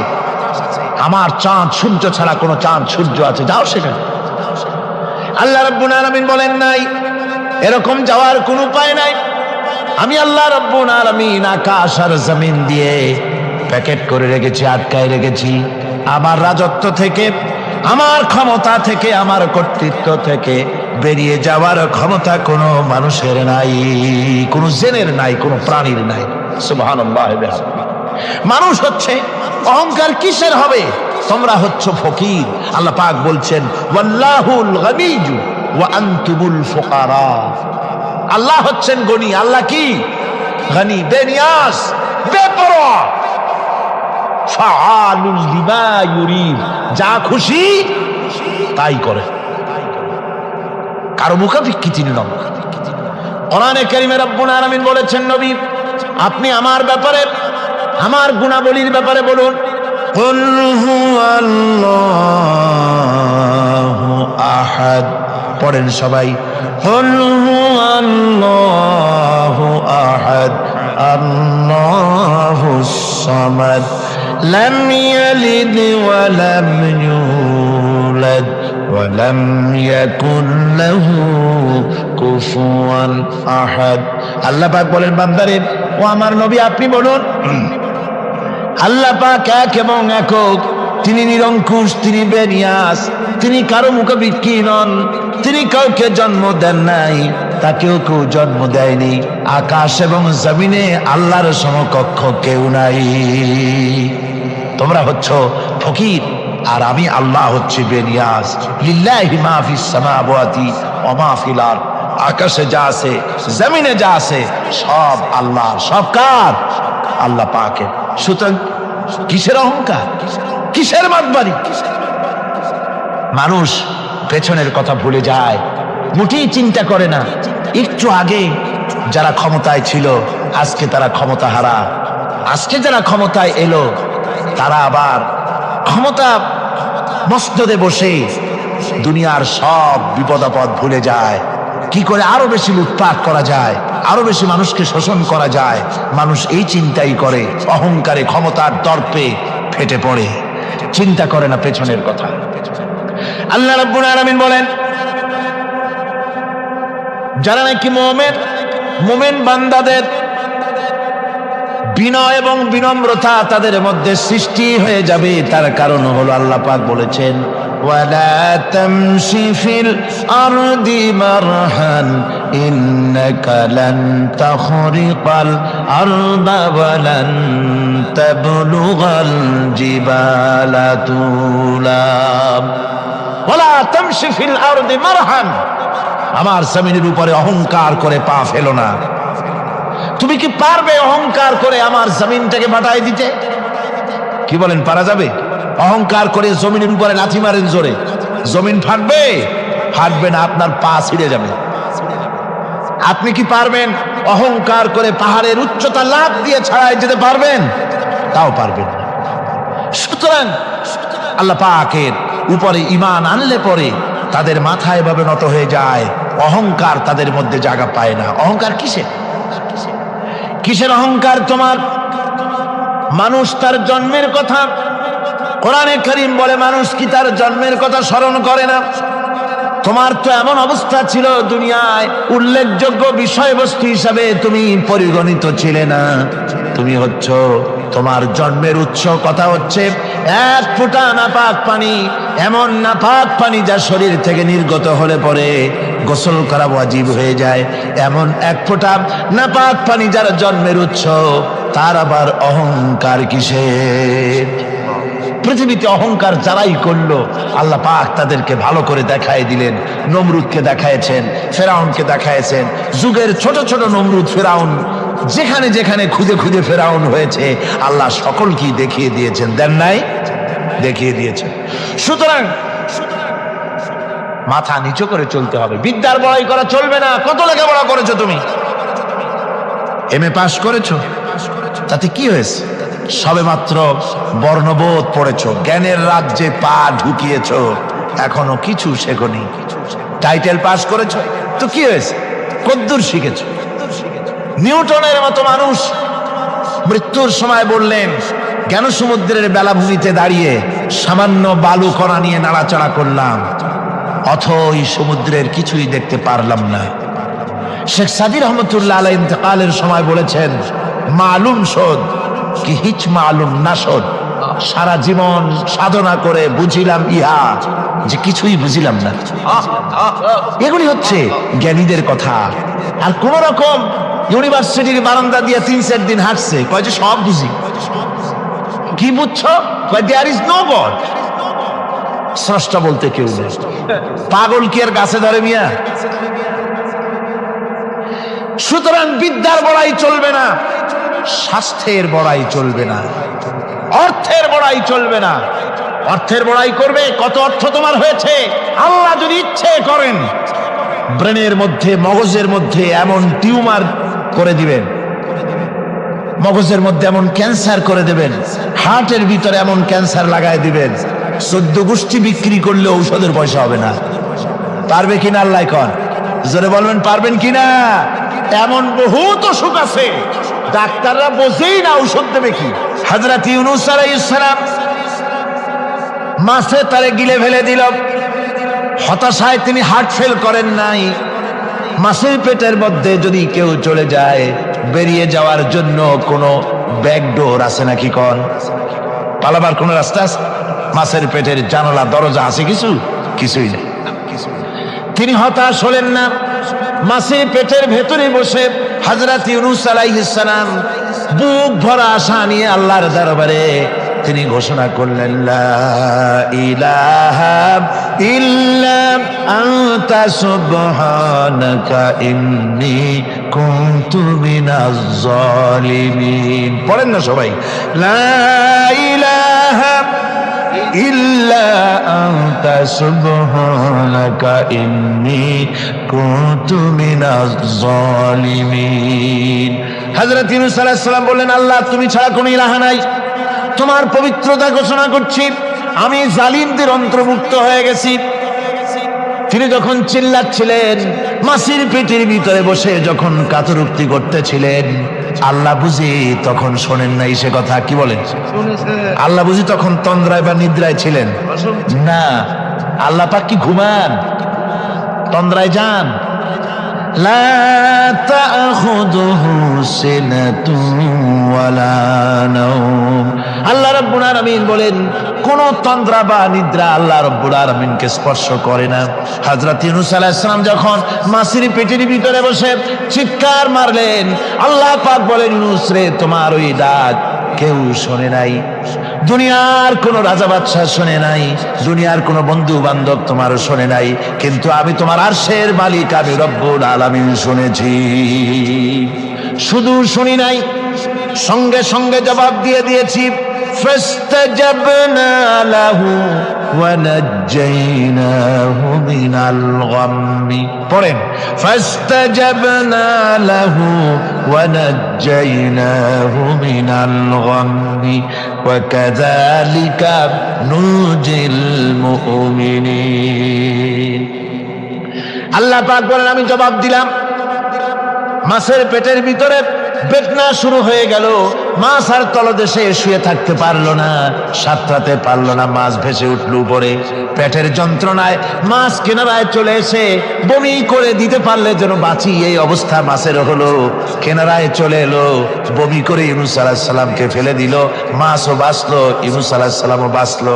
আমার চাঁদ সূর্য ছাড়া কোনো চাঁদ সূর্য আছে, যাও সেখানে। আল্লাহ রাব্বুল আলামিন বলেন নাই এরকম যাওয়ার কোনো উপায় নাই। আমি আল্লাহ রাব্বুল আলামিন আকাশ আর জমিন দিয়ে প্যাকেট করে রেখেছি, আটকায় রেখেছি। আমার রাজত্ব থেকে, আমার ক্ষমতা থেকে, আমার কর্তৃত্ব থেকে বেরিয়ে যাওয়ার ক্ষমতা কোনো মানুষের নাই, কোনো জেনের নাই, কোনো প্রাণীর নাই। সুবহানাল্লাহ। মানুষ হচ্ছে অহংকার কিসের হবে? তোমরা হচ্ছ ফকির। আল্লাহ পাক বলছেন ওয়াল্লাহুল গানিয়্যু ওয়া আনতুমুল ফুকারা। আল্লাহ হচ্ছেন গনি। আল্লাহ কি? গনি, বেনিয়াজ, বেপরোয়া। ফাআলুল লিমা ইউরিদ, যা খুশি তাই করে, কারো মুখাপেক্ষী তিনি নন। কোরআনে কারীমে রব্বুল আলামিন বলেছেন, নবী আপনি আমার ব্যাপারে, আমার গুণাবলীর ব্যাপারে বলুন। কুল হুয়াল্লাহু আহাদ, পড়েন সবাই। কুল হুয়াল্লাহু আহাদ আল্লাহুস সামাদ লাম ইয়ালিদ ওয়া লাম ইউলাদ ওয়া লাম ইয়াকুন লাহু কুফুয়ান আহাদ। আল্লাহ পাক বলেন, বান্দারে ও আমার নবী আপনি বলুন, আল্লাহ পাক এক এবং একক, তিনি নিরঙ্কুশ, তিনি বেনিয়াস, তিনি কারো মুখাপেক্ষী নন, তিনি কাউকে জন্ম দেন নাই, তাকেও কেউ জন্ম দেয়নি। আকাশ এবং জমিনে আল্লাহর সমকক্ষ কেউ নাই। তোমরা হচ্ছ ফকির আর আমি আল্লাহ হচ্ছে বেনিয়াস। লিল্লাহি মা ফিস সামাওয়াতি ওয়া মা ফিল আরদ, আকাশে যা আছে, জমিনে যা আছে সব আল্লাহর। সব কার? আল্লাহ পাকের। সুতরাং কিসের অহংকার, কিসের মাতবাড়ি? মানুষ পেছনের কথা ভুলে যায়, মোটেই চিন্তা করে না। একটু আগে যারা ক্ষমতায় ছিল আজকে তারা ক্ষমতা হারা, আজকে যারা ক্ষমতায় এলো তারা আবার ক্ষমতা মসনদে বসে দুনিয়ার সব বিপদ আপদ ভুলে যায়। কি করে আরো বেশি লুটপাট করা যায়, আরো বেশি মানুষকে শোষণ করা যায়, মানুষ এই চিন্তাই করে। অহংকারে, ক্ষমতার দর্পে ফেটে পড়ে, চিন্তা করে না পেছনের কথা। আল্লাহ রাব্বুল আলামিন বলেন, যারা নাকি মুমিন বান্দাদের বিনয় এবং বিনম্রতা তাদের মধ্যে সৃষ্টি হয়ে যাবে। তার কারণ হলো আল্লাহ পাক বলেছেন, ওয়ালা তামশি ফিল আরদি মারহান ইন্নাকা লান তাখরিকাল আরদা ওয়ালান তাবলুগাল জিবালা তুলা। ওয়ালা তামশি ফিল আরদি মারহান, আমার জমিনের উপরে অহংকার করে পা ফেলো না। তুমি কি পারবে অহংকার করে আমার জমিনটাকে ফাটাই দিতে? কি বলেন, পারা যাবে? অহংকার করে জমিনের উপরে লাথি মারেন জোরে, জমিন ফাটবে? ফাটবে না, আপনার পা ছিঁড়ে যাবে। আপনি কি পারবেন অহংকার করে পাহাড়ের উচ্চতা লাফ দিয়ে ছাড়াই যেতে পারবেন? তাও পারবেন না। সুতরাং আল্লাহ পাকের উপরে ঈমান আনলে পরে তাদের মাথা এভাবে নত হয়ে যায়, অহংকার তাদের মধ্যে জায়গা পায় না। অহংকার কিসের? কিসের অহংকার তোমার? মানুষ তার জন্মের কথা, কোরআনে কারীম বলে মানুষ কি তার জন্মের কথা স্মরণ করে না? তোমার তো এমন অবস্থা ছিল, দুনিয়ায় উল্লেখযোগ্য বিষয়বস্তু হিসাবে তুমি পরিগণিত ছিলে না। তুমি হচ্ছ, তোমার জন্মের উৎস কথা হচ্ছে এক ফোঁটা নাপাক পানি, এমন নাপাক পানি যা শরীর থেকে নির্গত হলে পরে গোসল করা ওয়াজিব হয়ে যায়। এমন এক ফোঁটা নাপাক পানি যার জন্মের উৎস, তার আবার অহংকার কিসের? পৃথিবীতে অহংকার যারাই করলো আল্লাহ পাক তাদেরকে ভালো করে দেখায় দিলেন। নমরুদকে দেখায়ছেন, ফেরাউনকে দেখায়ছেন। যুগের ছোট ছোট নমরুদ, ফেরাউন, যেখানে যেখানে খুদে খুদে ফেরাউন হয়েছে আল্লাহ সকলকেই দেখিয়ে দিয়েছেন। দেন নাই? দেখিয়ে দিয়েছেন। সুতরাং মাথা নিচু করে চলতে হবে, বিদ্যার বড়াই করা চলবে না। কত লেখাপড়া করেছো তুমি? এমএ পাস করেছো, তাতে কি হয়েছে? সবে মাত্র বর্ণবোধ পড়েছো, জ্ঞানের রাজ্যে পা ঢুকিয়েছো, এখনো কিছু শেখনি। টাইটেল পাস করেছো, তো কি হয়েছে? কদ্দুর শিখেছো? নিউটনের মতো মানুষ মৃত্যুর সময় বললেন, জ্ঞান সমুদ্রের বেলাভূমিতে দাঁড়িয়ে সামান্য বালু কণা নিয়ে নাড়াচাড়া করলাম, অথই সমুদ্রের কিছুই দেখতে পারলাম না। শেখ সাদি রহমতুল্লাহ আলাইহি ইন্তেকালের সময় বলেছেন, মালুম শোধ কি হিচ মালুম না শোধ। সারা জীবন সাধনা করে বুঝিলাম ইহা, যে কিছুই বুঝিলাম না। এগুলি হচ্ছে জ্ঞানীদের কথা। আর কোন রকম ইউনিভার্সিটির বারান্দা দিয়ে 3-4 দিন হাঁটছে, কয় যে সব বুঝি। কি বুঝছো? কয় দেয়ার ইজ নো গড। স্রষ্টা বলতে কেউ নেই। পাগল কি আর গাছে ধরে মিয়া? সুতরাং বিদ্যার বড়াই চলবে না, স্বাস্থ্যের বড়াই চলবে না, অর্থের বড়াই চলবে না। অর্থের বড়াই করবে, কত অর্থ তোমার হয়েছে? আল্লাহ যদি ইচ্ছে করেন ব্রেনের মধ্যে, মগজের মধ্যে এমন টিউমার করে দিবেন, মগজের মধ্যে এমন ক্যান্সার করে দেবেন, হার্টের ভিতরে এমন ক্যান্সার লাগায় দিবেন, 14 গোষ্ঠী বিক্রি করলে ঔষধের পয়সা হবে না। পারবে কিনা আল্লাহ কন? জোরে বলবেন, পারবেন কিনা? এমন বহুত অসুখ আছে ডাক্তাররা বোঝেই না ঔষধ দেবে কি। হযরত ইউনূস আলাইহিস সালাম মাছে তারে গিলে ফেলে দিল, হতাশায় তিনি হার্ট ফেল করেন নাই। মাছের পেটের মধ্যে যদি কেউ চলে যায়, বেরিয়ে যাওয়ার জন্য কোনো ব্যাকডোর আছে নাকি কন? পালাবার কোনো রাস্তা আছে? মাছের পেটের জানালা দরজা আছে কিছু? কিছুই নেই। তিনি হতাশ হলেন না, মাছের পেটের ভেতরে বসে হযরত ইউনূস আলাইহিস সালাম বুক ভরা আশা নিয়ে আল্লাহর দরবারে তিনি ঘোষণা করলেন, লা ইলাহা ইল্লা আনতা সুবহানাকা ইন্নী কুনতু মিনাজ জালিমিন। পড়েন না সবাই, লা ইলাহা ইল্লা আনতা সুবহানাকা ইন্নী কুনতু মিনাজ জালিমিন। হযরত ইউনূস আলাইহিস সালাম বললেন, আল্লাহ তুমি ছাড়া কোনো ইলাহা নাই, তোমার পবিত্রতা ঘোষণা করছি, আমি জালিমদের অন্তর্ভুক্ত হয়ে গেছি। তিনি যখন চিল্লাচ্ছিলেন, মাছের পেটের ভিতরে বসে যখন কাতরুক্তি করতেছিলেন, আল্লাহ বুঝি তখন শোনেন নাই সে কথা? কি বলেন? আল্লাহ বুঝি তখন তন্দ্রায় বা নিদ্রায় ছিলেন না? আল্লাহ পাক কি ঘুমান? তন্দ্রায় যান? লা তাখুযুহু সিনাতুন ওয়ালা নাওম। আল্লাহ রাব্বুল আলামিন বলেন কোন তন্দ্রা বা নিদ্রা আল্লাহ রাব্বুল আলামিনকে স্পর্শ করে না। হযরত ইউনূস আলাইহিস সালাম যখন মাছের পেটের ভিতরে বসে চিৎকার মারলেন, আল্লাহ পাক বলেন, ইউনূস রে, তোমার ওই ডাক কেউ শোনে নাই, দুনিয়ার কোন রাজা বাদশাহ শোনে নাই, দুনিয়ার কোন বন্ধু বান্ধব তোমারও শোনে নাই, কিন্তু আমি তোমার আরশের মালিক আমি রব্বুল আলামিন শুনেছি। শুধু শুনি নাই, সঙ্গে সঙ্গে জবাব দিয়ে দিয়েছি। ফাস্তাজাবনা লাহু ওয়া নাজ্জাইনাহু মিনাল গাম্মি। পড়েন, ফাস্তাজাবনা লাহু ওয়া নাজ্জাইনাহু মিনাল গাম্মি ওয়া কাযালিকা নুজিল মুমিনিন। আল্লাহ পাক বলেন, আমি জবাব দিলাম। মাছের পেটের ভিতরে বেদনা শুরু হয়ে গেল, মাছ আর তলদেশে শুয়ে থাকতে পারলো না, সাঁতরাতে পারলো না, মাছ ভেসে উঠলো উপরে। পেটের যন্ত্রণায় মাছ কিনারায় চলে এসে বমি করে দিতে পারলে যেন বাঁচি, এই অবস্থা মাছের হলো। কিনারায় চলে এলো, বমি করে ইউনূস আলাইহিস সালামকে ফেলে দিল, মাছও বাঁচলো, ইউনূস আলাইহিস সালামও বাঁচলো।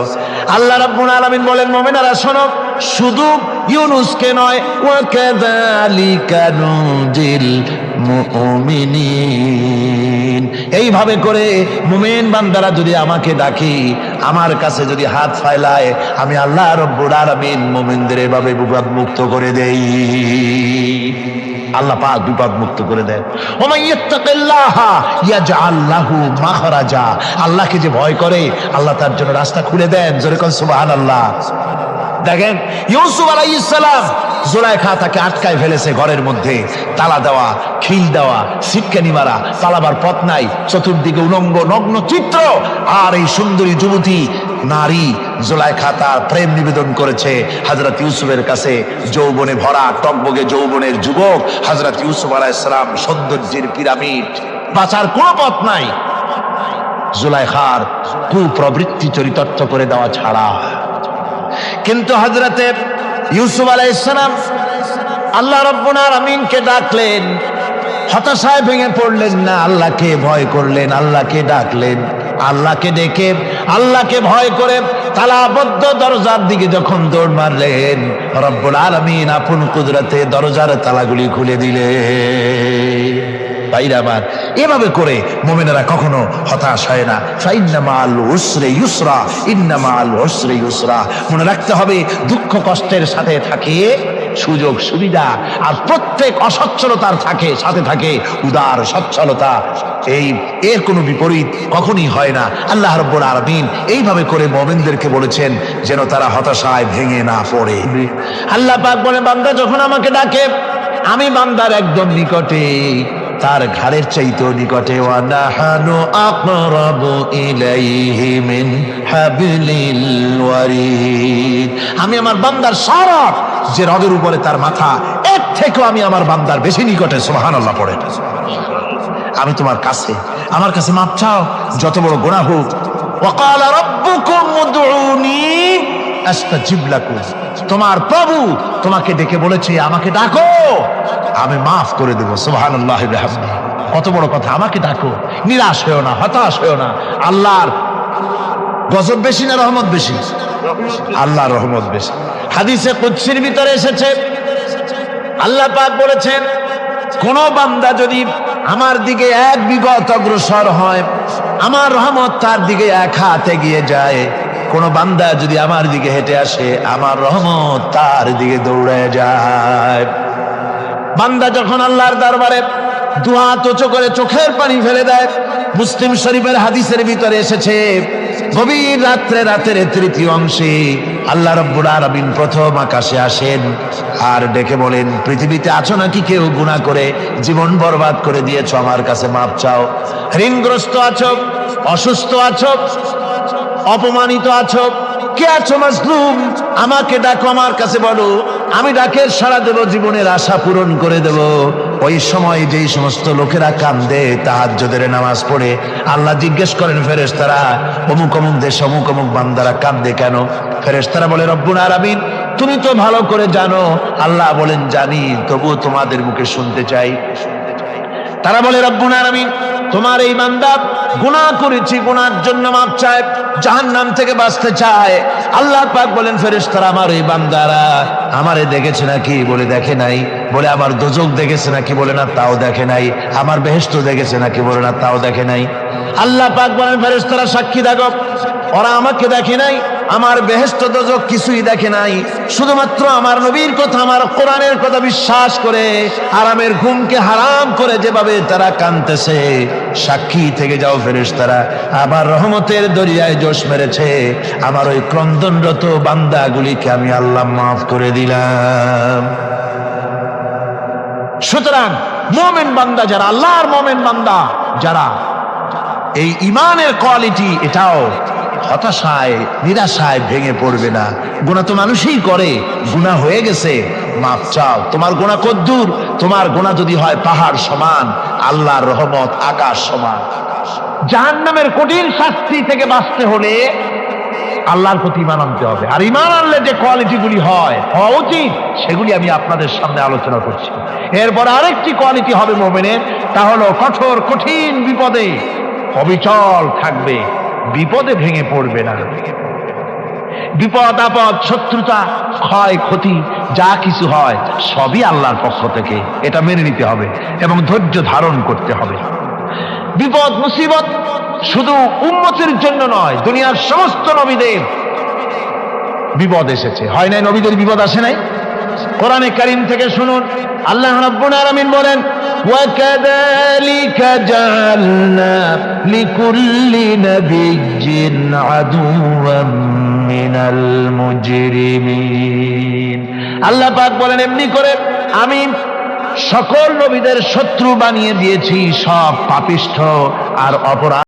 আল্লাহ রাব্বুল আলামিন বলেন, মুমিনেরা শোনো, শুধু ইউনূসকে নয়, ওয়া কাযালিকা নুজিল মুমিনিন। এইভাবে করে মুমিন বান্দারা যদি আমাকে ডাকি, আমার কাছে যদি হাত ফাইলায়, আমি আল্লাহ রাব্বুল আলামিন মুমিনদের এভাবে বিপদ মুক্ত করে দেই। আল্লাহ পাক বিপদ মুক্ত করে দেন। ওমান ইয়াত্তাকিল্লাহা ইয়াজআল লাহু মাখরাজা। আল্লাহকে যে ভয় করে আল্লাহ তার জন্য রাস্তা খুলে দেন। জোরে কোন সুবহানাল্লাহ। দেখেন, ইউসুফ আলাইহিস সালাম, জুলাইখা তাকে আটকায় ফেলেছে ঘরের মধ্যে, তালা দেওয়া, খিল দেওয়া, সিটকানি মারা, পালাবার পথ নাই, চতুর্দিকে উলঙ্গ নগ্ন চিত্র। আর এই সুন্দরী যুবতী নারী জুলাইখা তার প্রেম নিবেদন করেছে হযরত ইউসুফের কাছে। যৌবনে ভরা টকবগে যৌবনের যুবক হযরত ইউসুফ আলাইহিস সালাম, সৌন্দর্যের পিরামিড, বাঁচার কোনো পথ নাই জুলাইখার কুপ্রবৃত্তি চরিতার্থ করে দেওয়া ছাড়া। কিন্তু হযরতে ইউসুফ আলাইহিস সালাম আল্লাহ রাব্বুল আলামিনকে ডাকলেন, হতাশায় ভেঙে পড়লেন না, আল্লাহকে ভয় করলেন, আল্লাহকে ডাকলেন। আল্লাহকে ডেকে, আল্লাহকে ভয় করে তালাবদ্ধ দরজার দিকে যখন দৌড় মারলেন, রব্বুল আলামিন আপন কুদরতে দরজার তালাগুলি খুলে দিলেন। ভাইরা আমার, এভাবে করে মুমিনেরা কখনো হতাশ হয় না। ফাইন্না মাআল উসরি ইউসরা, ইন্না মাআল উসরি ইউসরা। মনে রাখতে হবে, দুঃখ কষ্টের সাথে থাকে সুযোগ সুবিধা, আর প্রত্যেক অসচ্ছলতার সাথে থাকে উদার সচ্ছলতা। এর কোনো বিপরীত কখনই হয় না। আল্লাহ রাব্বুল আলামিন এইভাবে করে মুমিনদেরকে বলেছেন যেন তারা হতাশায় ভেঙে না পড়ে। আল্লাহ পাক বলে, বান্দা যখন আমাকে ডাকে, আমি বান্দার একদম নিকটে, তার ঘাড়ের চাইতেও নিকটে। ওয়া নাহানু আকরাবু ইলাইহি মিন হাবলিল ওয়ারিদ। আমি আমার বান্দার সারা যে রগের উপরে তার মাথা, এর থেকেও আমি আমার বান্দার বেশি নিকটে। সুবহানাল্লাহ পড়ে। আমি তোমার কাছে, আমার কাছে মাপ চাও, যত বড় গুনাহ হোক। ওয়া ক্বালা রাব্বুকুম উদউনি আস্তাজিব লাকুম। তোমার প্রভু তোমাকে ডেকে বলেছে, আমাকে ডাকো, আমি মাফ করে দেব। সুবহানাল্লাহি ওয়া বিহামদিহি। কত বড় কথা, আমাকে ডাকো, নিরাশ হয়েও না, হতাশ হয়েও না। আল্লাহর গজব বেশি না রহমত বেশি? আল্লাহর রহমত বেশি। হাদিসে কুদসির ভিতরে এসেছে, আল্লাহ পাক বলেছেন, কোন বান্দা যদি আমার দিকে এক বিগত অগ্রসর হয়, আমার রহমত তার দিকে এক হাত এগিয়ে যায়। কোন বান্দা যদি আমার দিকে হেঁটে আসে, আমার রহমত তার দিকে দৌড়ে যায়। বান্দা যখন আল্লাহর দরবারে দুহাত উঁচু করে চোখের পানি ফেলে দেয়, মুসলিম শরীফের হাদিসের ভিতরে এসেছে, গভীর রাতের তৃতীয় অংশে আল্লাহ রাব্বুল আলামিন প্রথম আকাশে আসেন আর ডেকে বলেন, পৃথিবীতে আছো নাকি কেউ গুনাহ করে জীবন বরবাদ করে দিয়েছো, আমার কাছে মাপ চাও। ঋণগ্রস্ত আছো, অসুস্থ আছো, অপমানিত আছো, কে আছো মাজলুম, আমাকে ডাকো, আমার কাছে বলো, আমি ডাকের সাড়া দেব, জীবনের আশা পূরণ করে দেব। ওই সময় যেই সমস্ত লোকেরা কান্দে তাহাজ্জুদের নামাজ পড়ে, আল্লাহ জিজ্ঞেস করেন ফেরেশতারা, অমুক অমুক দেশ অমুক অমুক বান্দারা কান্দে কেন? ফেরেশতারা বলে, রব্বুল আলামিন তুমি তো ভালো করে জানো। আল্লাহ বলেন জানি, তবুও তোমাদের মুখে শুনতে চাই। তারা বলে রব্বুল আলামিন, তোমার এই বান্দা গুনাহ করেছি, গুনার জন্য মাপ চায়, জাহান্নাম থেকে বাঁচতে চায়। আল্লাহ পাক বলেন ফেরেশতারা, আমার এই বান্দারা আমারে দেখেছে নাকি? বলে দেখে নাই। বলে আমার দোজখ দেখেছে নাকি? বলে না, তাও দেখে নাই। আমার বেহেশত দেখেছে নাকি? বলে না, তাও দেখে নাই। আল্লাহ পাক বলেন ফেরেশতারা সাক্ষী থাকো, ওরা আমাকে দেখে নাই, আমার বেহেশত দোজখ কিছুই দেখে নাই, শুধুমাত্র আমার নবীর কথা, আমার কোরআনের কথা বিশ্বাস করে আরামের ঘুমকে হারাম করে যেভাবে তারা কাঁদতেছে, সাক্ষী থেকে যাও ফেরেশতারা, আবার রহমতের দরিয়ায় জোশ মেরেছে আমার ওই ক্রন্দনরত বান্দাগুলিকে আমি আল্লাহ মাফ করে দিলাম। সুতরাং মুমিন বান্দা যারা, আল্লাহর মুমিন বান্দা যারা, এই ইমানের কোয়ালিটি, এটাও হতাশায় নিরাশায় ভেঙে পড়বে না। গুনাহ তো মানুষই করে, গুনাহ হয়ে গেছে, মাফ চাও। তোমার গুনাহ কদ্দূর? তোমার গুনাহ যদি হয় পাহাড় সমান, আল্লাহর রহমত আকাশ সমান। জাহান্নামের কঠিন শাস্তি থেকে বাঁচতে হলে আল্লাহর প্রতি ঈমান আনতে হবে। আর ঈমান আনলে যে কোয়ালিটিগুলি হওয়া উচিত, সেগুলি আমি আপনাদের সামনে আলোচনা করছি। এরপর আরেকটি কোয়ালিটি হবে মুমিনের, তা হলো কঠোর কঠিন বিপদে অবিচল থাকবে, বিপদে ভেঙে পড়বে না। বিপদ আপদ, শত্রুতা, ক্ষয় ক্ষতি যা কিছু হয় সবই আল্লাহর পক্ষ থেকে, এটা মেনে নিতে হবে এবং ধৈর্য ধারণ করতে হবে। বিপদ মুসিবত শুধু উম্মতের জন্য নয়, দুনিয়ার সমস্ত নবীদের বিপদ এসেছে, হয় নাই? নবীদের বিপদ আসে নাই? কোরআনে কারীম থেকে শুনুন, আল্লাহ রাব্বুল আলামিন বলেন, وَكَذَلِكَ جَعَلْنَا لِكُلِّ نَبِيٍّ عَدُوًّا مِنَ الْمُجْرِمِينَ। আল্লাহ পাক বলেন, এমনি করে আমি সকল নবীদের শত্রু বানিয়ে দিয়েছি সব পাপিষ্ঠ আর অপরাধ